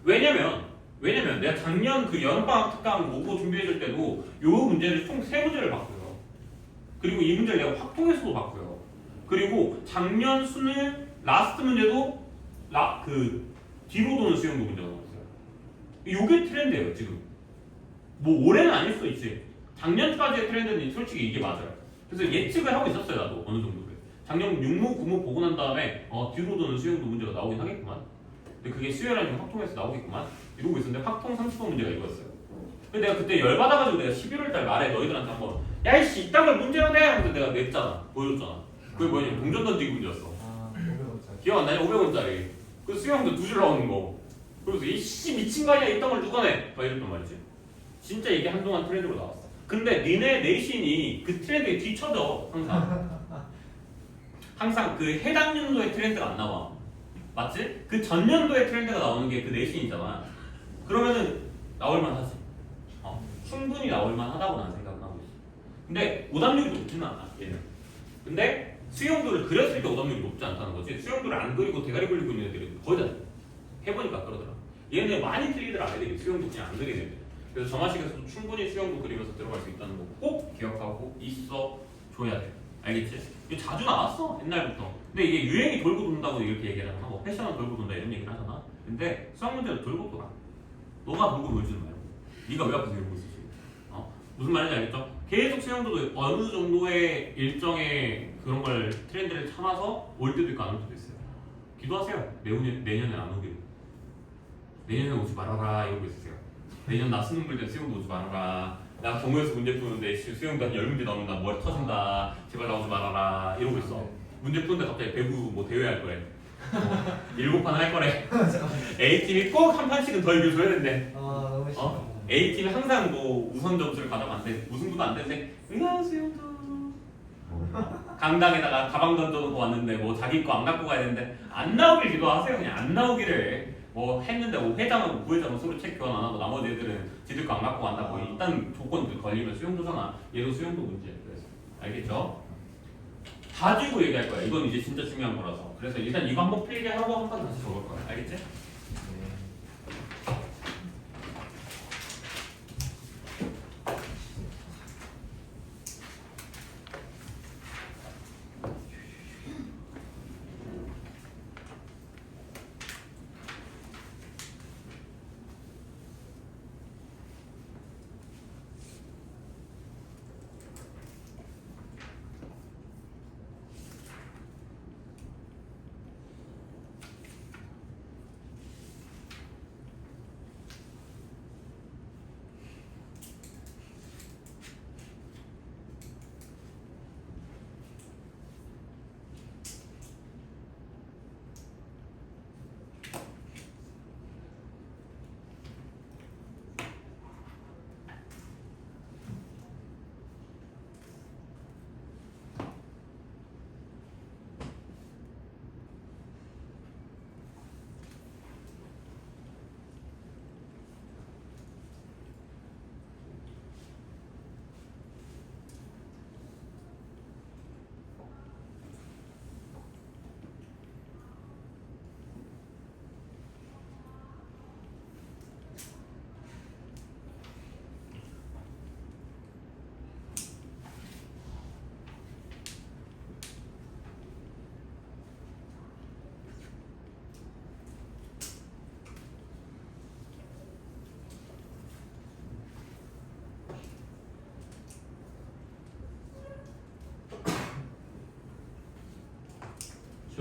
왜냐면 내가 작년 그 여름방학 특강 모고 준비해줄 때도 요 문제를 총 3문제를 봤고요. 그리고 이 문제를 내가 확통해서도 봤고요. 그리고 작년 수능 라스트 문제도 그 뒤로 도는 수영도 문제가 나왔어요. 이게 트렌드예요 지금. 뭐 올해는 아닐 수도 있지. 작년까지의 트렌드는 솔직히 이게 맞아요. 그래서 예측을 하고 있었어요 나도 어느 정도를. 작년 6모, 9모 보고 난 다음에 뒤로 도는 수영도 문제가 나오긴 하겠구만. 근데 그게 수요일에 확통해서 나오겠구만. 이러고 있었는데 확통 30번 문제가 이거였어요. 근데 내가 그때 열받아가지고 내가 11월달 말에 너희들한테 한번 야이씨 이딴 걸 문제로 내! 하면서 내가 냈잖아. 보여줬잖아. 그게 뭐냐면 동전 던지기 문제였어. 아 500원짜리. 기억 안 나냐? 500원짜리. 그 수영도 2줄 나오는 거. 그래서 이씨 미친 거 아니야? 이딴 걸 누가 내? 막 이랬단 말이지. 진짜 이게 한동안 트렌드로 나왔어. 근데 니네 내신이 그 트렌드에 뒤쳐져 항상. 항상 그 해당 연도의 트렌드가 안 나와. 맞지? 그 전년도의 트렌드가 나오는 게 그 내신이잖아. 그러면은 나올만 하지. 충분히 나올만 하다고 나는 생각을 하고 있어. 근데 오답률이 높지는 않아 얘는. 근데 수영도를 그렸을 때 오답률이 높지 않다는 거지. 수영도를 안 그리고 대가리 굴리고 있는 애들이 거의 다 해보니까 그러더라. 얘는 많이 틀리더라 애들이. 수영도 그냥 안 그리는 애들. 그래서 정화식에서도 충분히 수영도 그리면서 들어갈 수 있다는 거 꼭 기억하고 있어 줘야 돼. 알겠지? 이게 자주 나왔어 옛날부터. 근데 이게 유행이 돌고 돈다고 이렇게 얘기를 하잖아. 뭐 패션은 돌고 돈다 이런 얘기를 하잖아. 근데 수학 문제도 돌고 돌아. 너가 돌고 놀지는 말고. 네가 왜 앞에서 이러고 있지? 무슨 말인지 알겠죠? 계속 수영도도 어느 정도의 일정의 그런 걸 트렌드를 참아서 올 때도 있고 안 올 때도 있어요. 기도하세요. 내년에 안 오기로. 내년에 오지 말아라 이러고 있으세요. 내년 나 수능 볼 때 수영도 오지 말아라. 나 경우에서 문제 푸는데 수영도 한 10문제 나오면 나 머리 터진다. 제발 나오지 말아라 이러고 있어. 문제 푸는데 갑자기 배구 뭐 대회 할 거래. 7판 할 거래. A팀이 꼭 한 판씩은 더 이겨줘야 된대. 아 너무 싫어. A팀이 항상 뭐 우선 점수를 가져간대. 우승부도 안 되는데 으아 수영도 강당에다가 가방 던져놓고 왔는데 뭐 자기 거 안 갖고 가야 되는데 안 나오길 기도하세요. 그냥 안 나오기를 뭐 했는데 뭐 회장하고 부회장은 서로 체크 교환 안 하고 나머지 애들은 지들 거 안 갖고 간다고 일단 조건들 걸리면 수영도잖아. 얘도 수영도 문제야. 그래서 알겠죠? 가지고 얘기할 거야. 이건 이제 진짜 중요한 거라서. 그래서 일단 이거 한번 필기 하고 한 번 다시 적을 거야. 알겠지?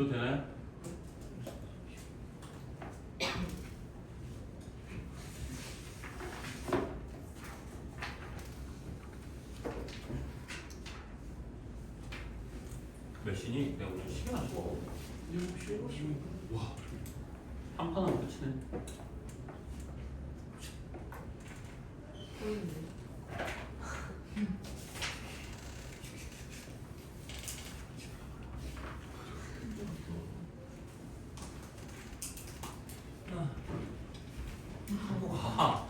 줘도 되나요? 몇 시니? 내가 오늘 시간 안 좋아. 7시. 와, 한 판하면 끝이네. 보이는데. 아,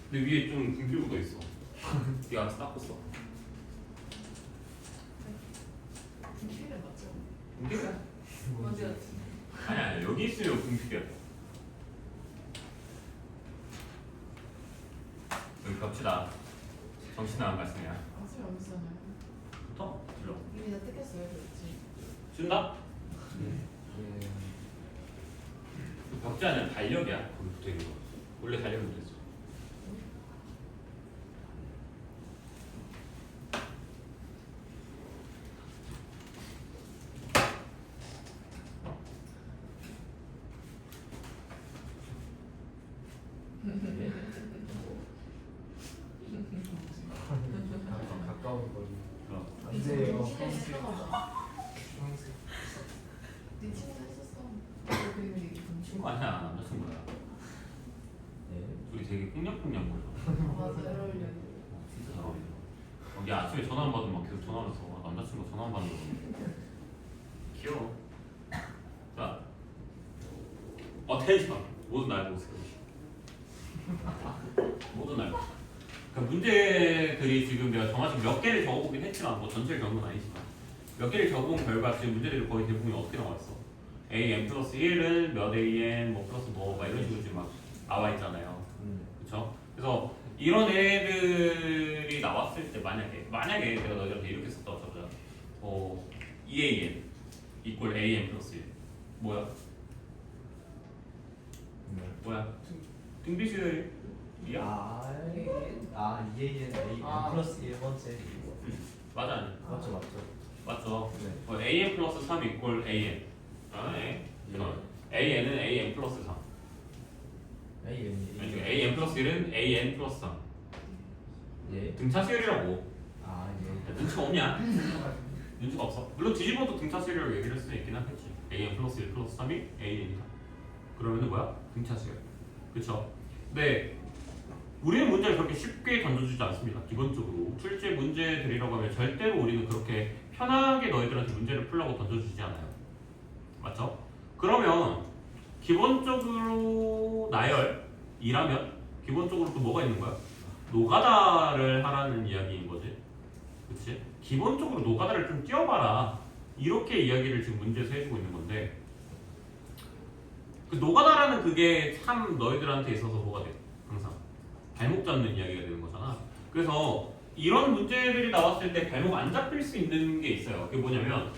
근데 위에 좀 분필 묻어 있어. 네가 알아서 닦았어. 필요 맞죠? 분필이야? 언제 같지? 아니 여기 있으면 분필이야. 여기 갑시다. 정신 나간 말씀이야. 아직 안 비싸나요? 붙어? 들러. 이미 다 뜯겼어요, 그렇지? 준다? 예. 벽자는 달력이야. 거기 붙어 있는 거. 원래 달력이 붙어 있어. 가까운 거리. 네 안돼요. 친구가 했었나 봐. 주황색. 네 친구가 했었어. 너 그리고 얘기 좀 친구 아니야. 남자친구야. 예. 둘이 되게 꽁냥꽁냥 거려. 맞아, 잘 어울려. 진짜 잘 어울려. 얘 아침에 전화 안 받으면 막 계속 전화하면서 남자친구 전화 안 받는 거. 귀여워. 자, 어텐션. 모두 날 보세요. 모두 날 보세요. 그러니까 문제들이 지금 내가 정확히 몇 개를 적어보긴 했지만 뭐 전체를 적은 건 아니지만 몇 개를 적어본 결과 지금 문제들이 거의 대부분이 어떻게 나와 있어? a n 플러스 1은 몇 a n 뭐 플러스 뭐 막 이런 식으로 지금 막 나와 있잖아요. 그렇죠? 그래서 이런 애들이 나왔을 때 만약에 내가 너희들한테 이렇게 썼다고 쳐보자. 2an 이꼴 an 플러스 1 뭐야? 뭐야? 등비수열이야? 아, EAN A 아. 플러스 1번째. 맞아 아니? 맞죠, 맞죠. 맞죠? 네. an 플러스 3 이꼴 an an은 an 플러스 3 AN. an 플러스 1은 an 플러스 3 예. 등차수열이라고. 아, 예. 눈치가 없냐? 눈치가 없어. 물론 뒤집어도 등차수열이라고 얘기를 할 수는 있긴 하겠지. an 플러스 1 플러스 3이 an이니까. 그러면은 뭐야? 등차수열. 그쵸? 근데 우리는 문제를 그렇게 쉽게 던져주지 않습니다. 기본적으로 출제 문제들이라고 하면 절대로 우리는 그렇게 편하게 너희들한테 문제를 풀라고 던져주지 않아요. 맞죠? 그러면 기본적으로 나열이라면 기본적으로 또 뭐가 있는 거야? 노가다를 하라는 이야기인 거지. 그치? 기본적으로 노가다를 좀 띄워봐라. 이렇게 이야기를 지금 문제에서 해주고 있는 건데 그 노가다라는 그게 참 너희들한테 있어서 뭐가 돼? 항상 발목 잡는 이야기가 되는 거잖아. 그래서 이런 문제들이 나왔을 때 발목 안 잡힐 수 있는 게 있어요. 그게 뭐냐면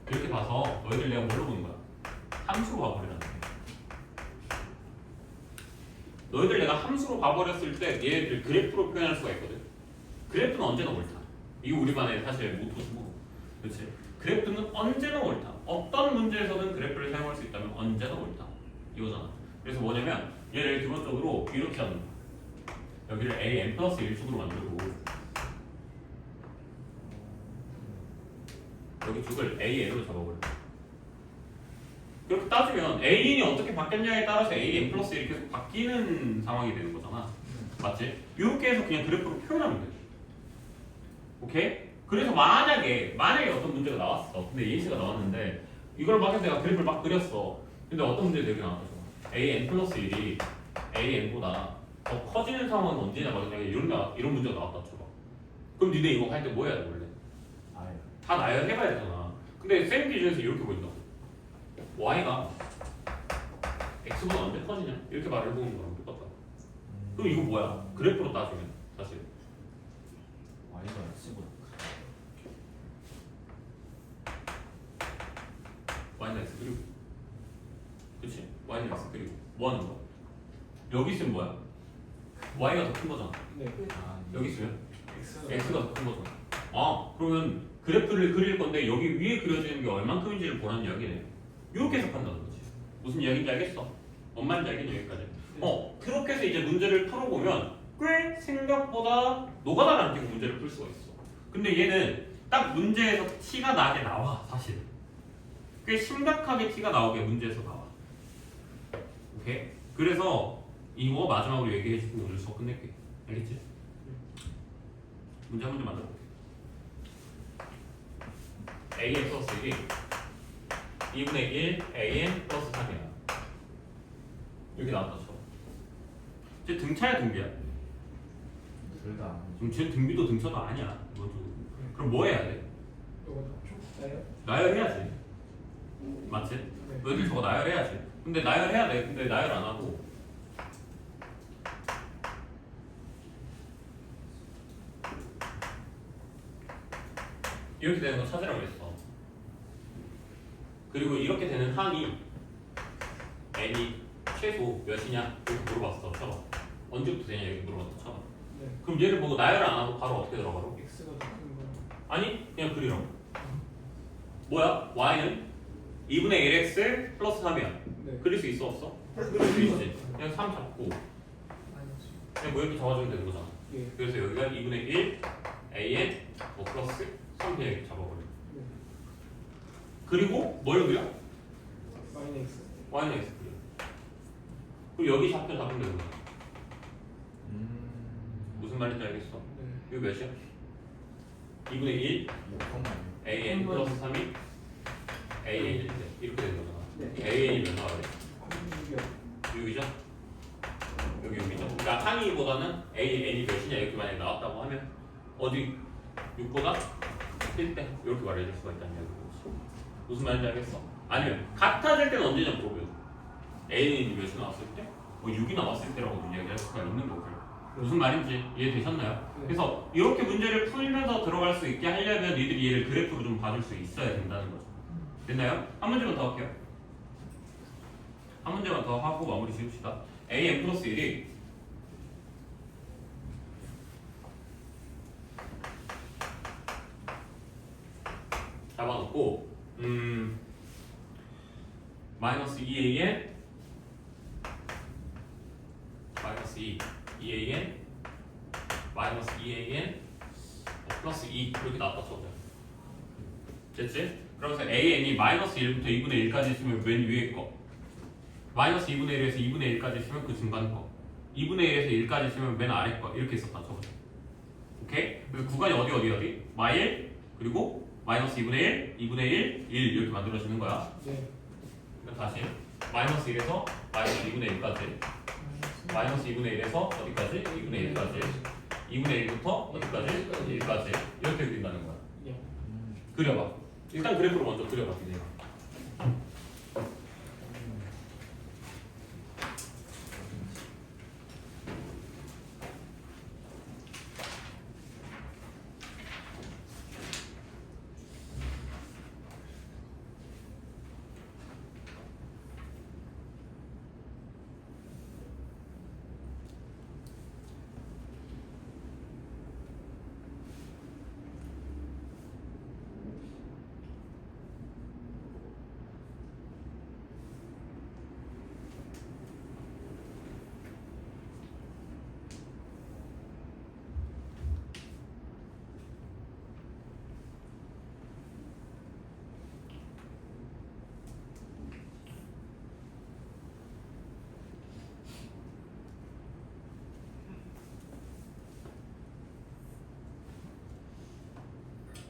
이렇게 봐서 너희들 내가 뭘로 보는 거야? 함수로 봐버리라는 거야. 너희들 내가 함수로 봐버렸을 때 얘네들 그래프로 표현할 수가 있거든. 그래프는 언제나 옳다. 이거 우리만의 사실 모토고, 그렇지? 그래프는 언제나 옳다. 어떤 문제에서는 그래프를 사용할 수 있다면 언제나 옳다. 이거잖아. 그래서 뭐냐면 얘를 기본적으로 이렇게 하는 거야. 여기를 a n 플러스 1축으로 만들고 여기 축을 a n으로 잡아버려. 그렇게 따지면 a n이 어떻게 바뀌었냐에 따라서 a n 플러스 1이 계속 바뀌는 상황이 되는 거잖아. 맞지? 이렇게 해서 그냥 그래프로 표현하면 돼. 오케이? 그래서 만약에 어떤 문제가 나왔어. 근데 예시가 나왔는데 이걸 막 해서 내가 그래프를 막 그렸어. 근데 어떤 문제가 되게 나왔어. a n 플러스 1이 a n보다 더 커지는 상황은 언제냐 말이냐 이런 문제가 나왔다 쳐봐. 그럼 니네 이거 할 때 뭐 해야 돼 원래? 아예. 다 나열해봐야 되잖아. 근데 쌤 기준에서 이렇게 보인다고. y가 x보다 언제 커지냐? 이렇게 말을 해보는 거랑 똑같다. 그럼 이거 뭐야? 그래프로 따지면 사실 Y가 X보다. y는 x 그리고 그치? y는 x 그리고 뭐 하는 거야? 여기 있으면 뭐야? y가 더 큰 거잖아. 네. 아, 여기 있으면 X가 x가 더 큰 거잖아. 아 그러면 그래프를 그릴 건데 여기 위에 그려지는 게 얼만큼인지를 보라는 이야기네. 이렇게 해석한다는 거지. 무슨 이야기인지 알겠어? 뭔 말인지 알겠니 여기까지? 그렇게 해서 이제 문제를 풀어보면 꽤 생각보다 노가다를 안 띄고 문제를 풀 수가 있어. 근데 얘는 딱 문제에서 티가 나게 나와 사실. 꽤 심각하게 티가 나오게 문제에서 나와. 오케이? 그래서 이거 마지막으로 얘기해주고 오늘 수업 끝낼게. 알겠지? 문제 한 문제 만들어볼게. AN 플러스 1이 2분의 1 AN 플러스 3이야. 이렇게 나왔다 쳐. 이제 등차야 등비야? 둘다 아니죠. 지금 쟤 등비도 등차도 아니야. 이것도. 그럼 뭐 해야 돼? 이거 좁다요? 나열해야지. 맞지? 네. 너희들 저거 나열해야지. 근데 나열해야 돼. 근데 나열 안 하고. 이렇게 되는 거 찾으라고 그랬어. 그리고 이렇게 되는 항이 n이 최소 몇이냐? 이렇게 물어봤어. 쳐봐. 언제부터 되냐? 이렇게 물어봤어. 쳐봐. 네. 그럼 얘를 보고 나열을 안 하고 바로 어떻게 들어가라고? X가 더 큰 거. 아니 그냥 그리라고. 뭐야? y는 2분의 1x 플러스 3이야. 네. 그릴 수 있어 없어? 그릴 수 있지. 그냥 3 잡고 그냥 뭐 이렇게 적어주면 되는 거잖아. 예. 그래서 여기가 2분의 1 an 뭐 플러스 3 그냥 이렇게 잡아버려. 네. 그리고 뭘 그려? 마이너스 X. y는 x 그려. 그리고 여기 좌표 잡으면 되는 거야. 무슨 말인지 알겠어? 네. 이거 몇이야? 2분의 1 an 플러스 3이 an인데 이렇게 되는 거잖아. 네. an이 몇 나와야 돼? 6이요. 6이죠? 여기 6이죠? 그러니까 항의보다는 n이 몇이냐 이렇게 만약에 나왔다고 하면 어디 6보다 1대 이렇게 말해줄 수가 있다는 얘기지. 무슨 말인지 알겠어? 아니면 같아질 때는 언제냐 물어보요. n이 몇이 나왔을 때? 뭐 6이 나왔을 때라고 이야기할 수가 있는 거고요. 무슨 말인지 이해되셨나요? 네. 그래서 이렇게 문제를 풀면서 들어갈 수 있게 하려면 니들이 얘를 그래프로 좀 봐줄 수 있어야 된다는 거죠. 됐나요? 한 문제만 더 할게요. 한 문제만 더 하고 마무리 지읍시다. an 플러스 1이 잡아놓고 마이너스 2an 마이너스 2an 마이너스 2an 플러스 2 이렇게 나왔다 쳐보자. 됐지? 그러면서 an이 마이너스 1부터 2분의 1까지 있으면 맨 위에 거 마이너스 2분의 1에서 2분의 1까지 있으면 그 중간 거 2분의 1에서 1까지 있으면 맨 아래 거 이렇게 있었다 쳐보자. 오케이? 그래서 구간이 어디 마일 그리고 마이너스 2분의 1, 2분의 1, 1 이렇게 만들어지는 거야. 네. 그럼 다시 마이너스 1에서 마이너스 2분의 1까지 마이너스 2분의 1에서 어디까지? 2분의 1까지 2분의 1부터 어디까지? 1까지 이렇게 그린다는 거야. 예. 그려봐. 일단 그래프로 먼저 그려봐. 니네가.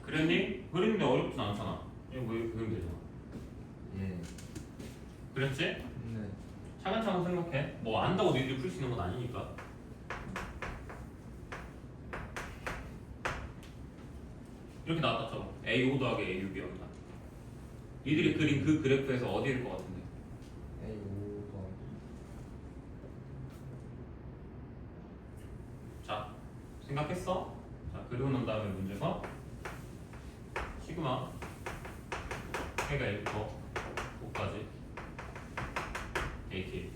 그랬니? 그랬는데 어렵진 않잖아. 이거 뭐 이렇게 그리면 되잖아. 예. 그랬지? 네. 차근차근 생각해. 뭐 안다고 니들이 풀 수 있는 건 아니니까. 이렇게 나왔다 쳐봐. A5 더하기 A6이 여기다. 니들이 그린 그 그래프에서 어디일 것 같은데? A 5번. 자, 생각했어? 자, 그리고 난 다음에 문제가 시그마 해가 1부터 5까지 AT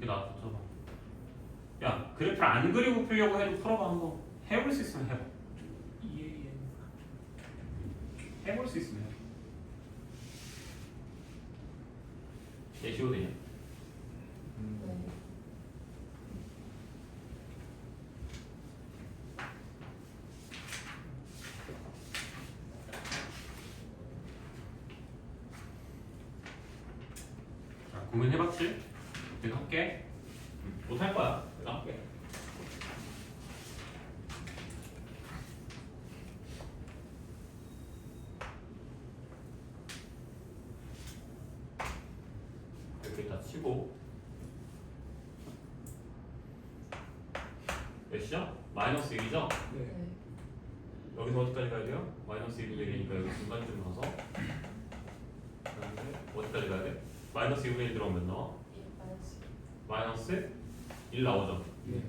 나왔어. 저거. 야, 그래프를 안 그리고 풀려고 해도 풀어봐 한번. 해볼 수 있으면 해봐. EAN 해볼 수 있으면 해봐. 예시로 되냐? 네. 자, 고민해봤지? 내가 할게. 못할 거야. 내가 할게. 이렇게 다 치고 몇이죠? 마이너스 1이죠? 네. 네. 여기서 어디까지 가야 돼요? 마이너스 1분의 1이니까 여기 중간쯤 가서 그다음에 어디까지 가야 돼? 마이너스 2분의 1 들어오면 몇 나와? 마이너스 1 나오죠? 네.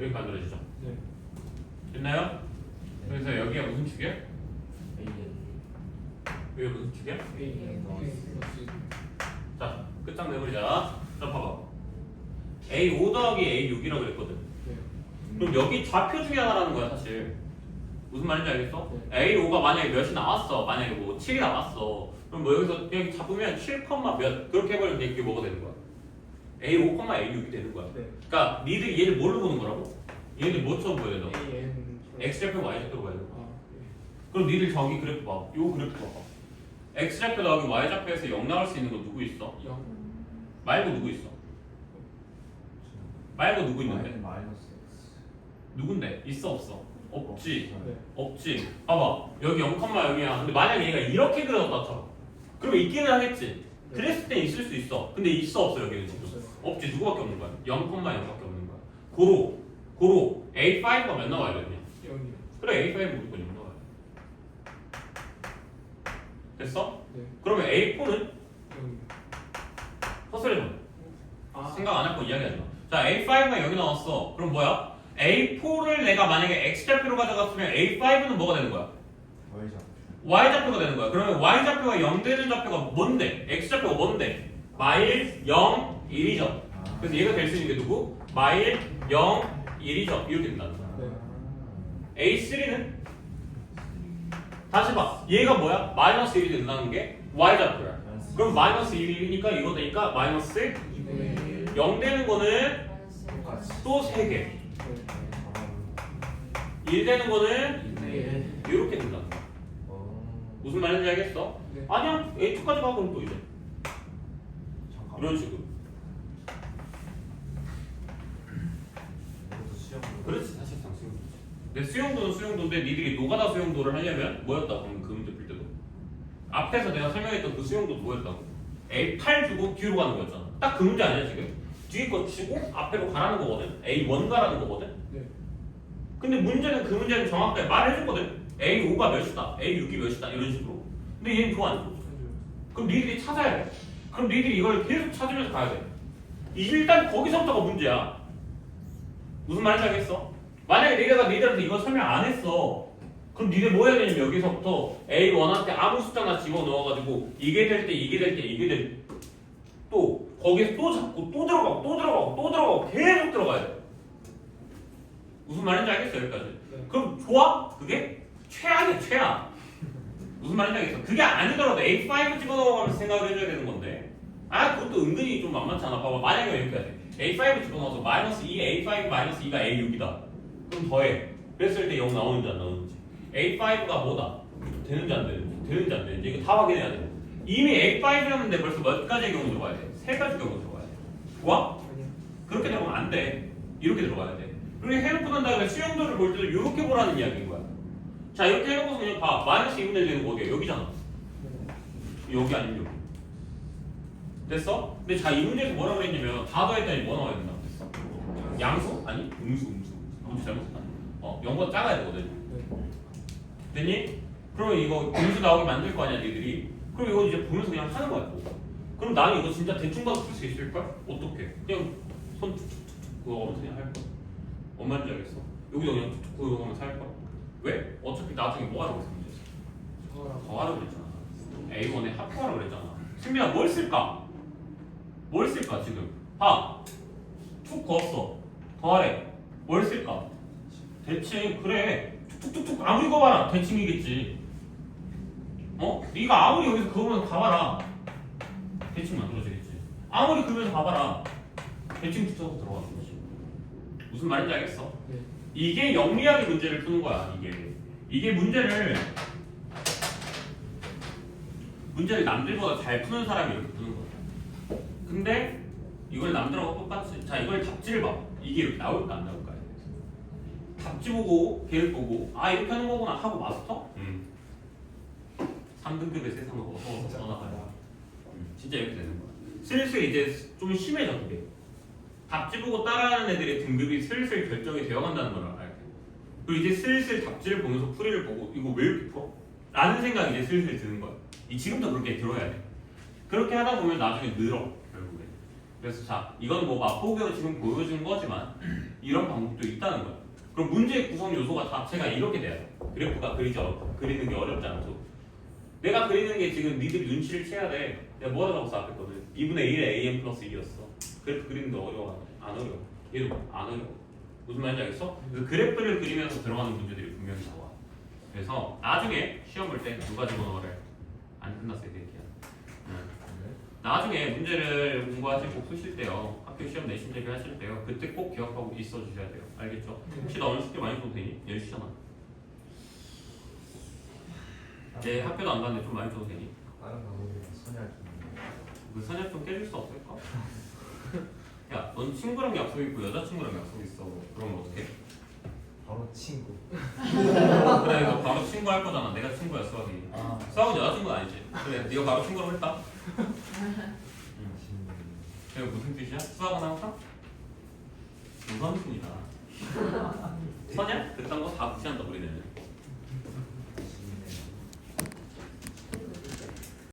여기 만들어지죠? 네. 됐나요? 그래서 여기가 무슨 축이야? AN 여기가 무슨 축이야? AN 플러스 자, 끝장 내버리자. 자, 봐봐. A5 더하기 A6이라고 그랬거든. 네. 그럼 여기 좌표 중에 하나라는 거야, 사실. 무슨 말인지 알겠어? A5가 만약에 몇이 나왔어. 만약에 뭐 7이 나왔어. 그럼 뭐 여기서 그냥 잡으면 7, 몇 그렇게 해버리면 이게 뭐가 되는 거야? A5, A6이 되는 거야. 네. 그러니까 니들이 얘를 뭘로 보는 거라고? 얘네들 뭐처럼 보여야 된다고? AN X좌표, Y좌표로 봐야 돼. 아, 네. 그럼 니들 저기 그래프 봐. 요 그래프 봐봐. X좌표 더하기 Y좌표에서 0 나올 수 있는 건 누구 있어? 0 말고 누구 있어? 말고 누구 있는데? 마이너스 X 누군데? 있어 없어? 없지. 네. 없지. 봐봐. 여기 0, 여기야. 근데 만약에 얘가 이렇게 그려졌다 쳐. 그러면 있기는 하겠지. 네. 그랬을 땐 있을 수 있어. 근데 있어 없어 여기는 지금? 없어요. 없지. 누구밖에 없는 거야? 0,0밖에 없는 거야. 고로 A5가 몇 나와야 되냐? 0이요. 그래 A5 무조건 0 나와야 돼. 됐어? 네. 그러면 A4는 0이요. 헛소리 좀. 아, 생각 안 할 거 이야기하지 마. 자, A5가 여기 나왔어. 그럼 뭐야? A4를 내가 만약에 X좌표로 가져갔으면 A5는 뭐가 되는 거야? Y좌표 Y좌표가 되는 거야. 그러면 Y좌표가 0 되는 좌표가 뭔데? X좌표가 뭔데? 마일 0, 1이죠. 그래서 얘가 될 수 있는 게 누구? 마일 0, 1이죠. 이렇게 된다는 거야. 네. A3는? 다시 봐. 얘가 뭐야? 마이너스 1이 된다는 게 Y좌표야. 그럼 마이너스 1이니까 이거 되니까 마이너스 네. 0 되는 거는 똑같이 또 3개. 네. 1 되는 거는 네. 이렇게 된다는 거야. 무슨 말인지 알겠어? 네. 아니야. A2까지 가 그럼 또 이제 잠깐 이런 식으로. 이것도 수영 그렇지 사실상 수용도지. 근데 수용도는 수용도인데 니들이 노가다 수용도를 하려면 뭐였다고 방금 그 문제 풀 때도 앞에서 내가 설명했던 그 수용도 뭐였다고? A8 주고 뒤로 가는 거였잖아. 딱 그 문제 아니야 지금? 뒤에 거 치고 앞에로 가라는 거거든. A1 가라는 거거든. 네. 근데 문제는 그 문제는 정확하게 말해줬거든. A5가 몇이다, A6이 몇이다 이런 식으로. 근데 얘는 그거 안 줘. 그럼 니들이 찾아야 돼. 그럼 니들이 이걸 계속 찾으면서 가야 돼. 일단 거기서부터가 문제야. 무슨 말인지 알겠어? 만약에 내가 니들한테 이거 설명 안 했어. 그럼 니들 뭐 해야 되냐면 여기서부터 A1한테 아무 숫자나 집어넣어가지고 이게 될 때 이게 될 때 이게 될 때 또 거기서 또 잡고 또 들어가고 또 들어가고 또 들어가고 계속 들어가야 돼. 무슨 말인지 알겠어 여기까지? 네. 그럼 좋아? 그게? 최악이야 최악. 무슨 말인지 알겠어? 그게 아니더라도 A5 집어넣어가면서 생각을 해줘야 되는 건데 아 그것도 은근히 좀 만만치 않아. 봐봐 만약에 이렇게 해야 돼. A5 집어넣어서 마이너스 2 A5 마이너스 2가 A6이다. 그럼 더해. 그랬을 때 0 나오는지 안 나오는지. A5가 뭐다? 되는지 안 되는지. 되는지 안 되는지. 이거 다 확인해야 돼. 이미 A5였는데 벌써 몇 가지의 경우 들어가야 돼? 3가지 경우 들어가야 돼. 좋아? 아니요. 그렇게 들어가면 안 돼. 이렇게 들어가야 돼. 그렇게 해놓고 난 다음에 수용도를 볼 때도 이렇게 보라는 이야기인 거야. 자 이렇게 해놓고서 그냥 봐. 마이너스 2분의 1 되는 거 어디야? 여기잖아. 네. 여기 아니면 여기. 됐어? 근데 자 이 문제에서 뭐라고 그랬냐면 다 더했더니 뭐 나와야 된다고 했어? 양수? 아니 음수. 문제 잘못했다. 0보다 작아야 되거든. 네. 됐니? 그러면 이거 음수 나오게 만들 거 아니야 니들이. 그럼 이거 이제 보면서 그냥 하는 거야 또. 그럼 나는 이거 진짜 대충 봐도 풀 수 있을걸? 어떻게? 그냥 손 툭툭툭 그거 엄청 그냥 할 거야. 엄마인 줄 알겠어. 여기도 그냥 툭툭 그거 하면서 할 거야. 왜? 어차피 나중에 뭐 하라고 했어 문제? 더 하라고 그랬잖아. A1에 합하라고 그랬잖아. 승민아 뭘 쓸까? 뭘 쓸까 지금? 봐. 툭 그었어. 더하래. 뭘 쓸까? 대칭. 그래. 툭툭툭툭 아무리 그어봐라. 대칭이겠지. 네가 아무리 여기서 그으면서 가봐라. 대칭 만들어지겠지. 아무리 그으면서 가봐라. 대칭 붙여서 들어가는 거지. 무슨 말인지 알겠어? 네. 이게 영리하게 문제를 푸는 거야. 이게 문제를 남들보다 잘 푸는 사람이 이렇게 푸는 거야. 근데 이걸 남들하고 똑같이 자 이걸 답지를 봐. 이게 이렇게 나올까 안 나올까? 답지 보고 걔를 보고 이렇게 하는 거구나 하고 마스터? 3등급의 세상으로 어서 떠나가요. 진짜 이렇게 되는 거야. 슬슬 이제 좀 심해져 그게. 답지 보고 따라하는 애들의 등급이 슬슬 결정이 되어간다는 걸 알게. 그리고 이제 슬슬 답지를 보면서 풀이를 보고 이거 왜 이렇게 풀어? 라는 생각이 이제 슬슬 드는 거야. 지금도 그렇게 들어야 돼. 그렇게 하다 보면 나중에 늘어 결국에. 그래서 자 이건 뭐 맛보기로 지금 보여준 거지만 이런 방법도 있다는 거야. 그럼 문제의 구성 요소가 자체가 이렇게 돼야 돼. 그래프가 그리는 게 어렵지 않죠. 내가 그리는 게 지금 니들 눈치를 채야 돼. 내가 뭐라 적었어 앞에 거든 2분의 1에 am 플러스 1이었어. 그래프 그리는 게 어려워? 안 어려워. 얘도 안 어려워. 무슨 말인지 알겠어? 그 그래프를 그리면서 들어가는 문제들이 분명히 나와. 그래서 나중에 시험 볼 때 누가 집어넣어래? 안 끝났어 이 새끼야. 나중에 문제를 공부하실 꼭 푸실 때요. 학교 시험 내신 대비 하실 때요. 그때 꼭 기억하고 있어 주셔야 돼요. 알겠죠? 혹시 나 오늘 숙제 많이 줘도 되니? 10시잖아. 내 학교도 안 가는데 좀 많이 줘도 되니? 다른 방법이랑 선약 그 선약 좀 깨줄 수 없을까? 야, 넌 친구랑 약속 있고 여자친구랑 약속 있어. 그러면 어떡해? 바로 친구. 그래, 너 바로 친구 할 거잖아. 내가 친구야, 수학이. 수학은 여자친구는 아니지. 그래, 네가 바로 친구라고 했다. 그게 무슨 뜻이야? 수학은 항상 우선순위다. 선약? 그딴 거 다 무시한다 우리는.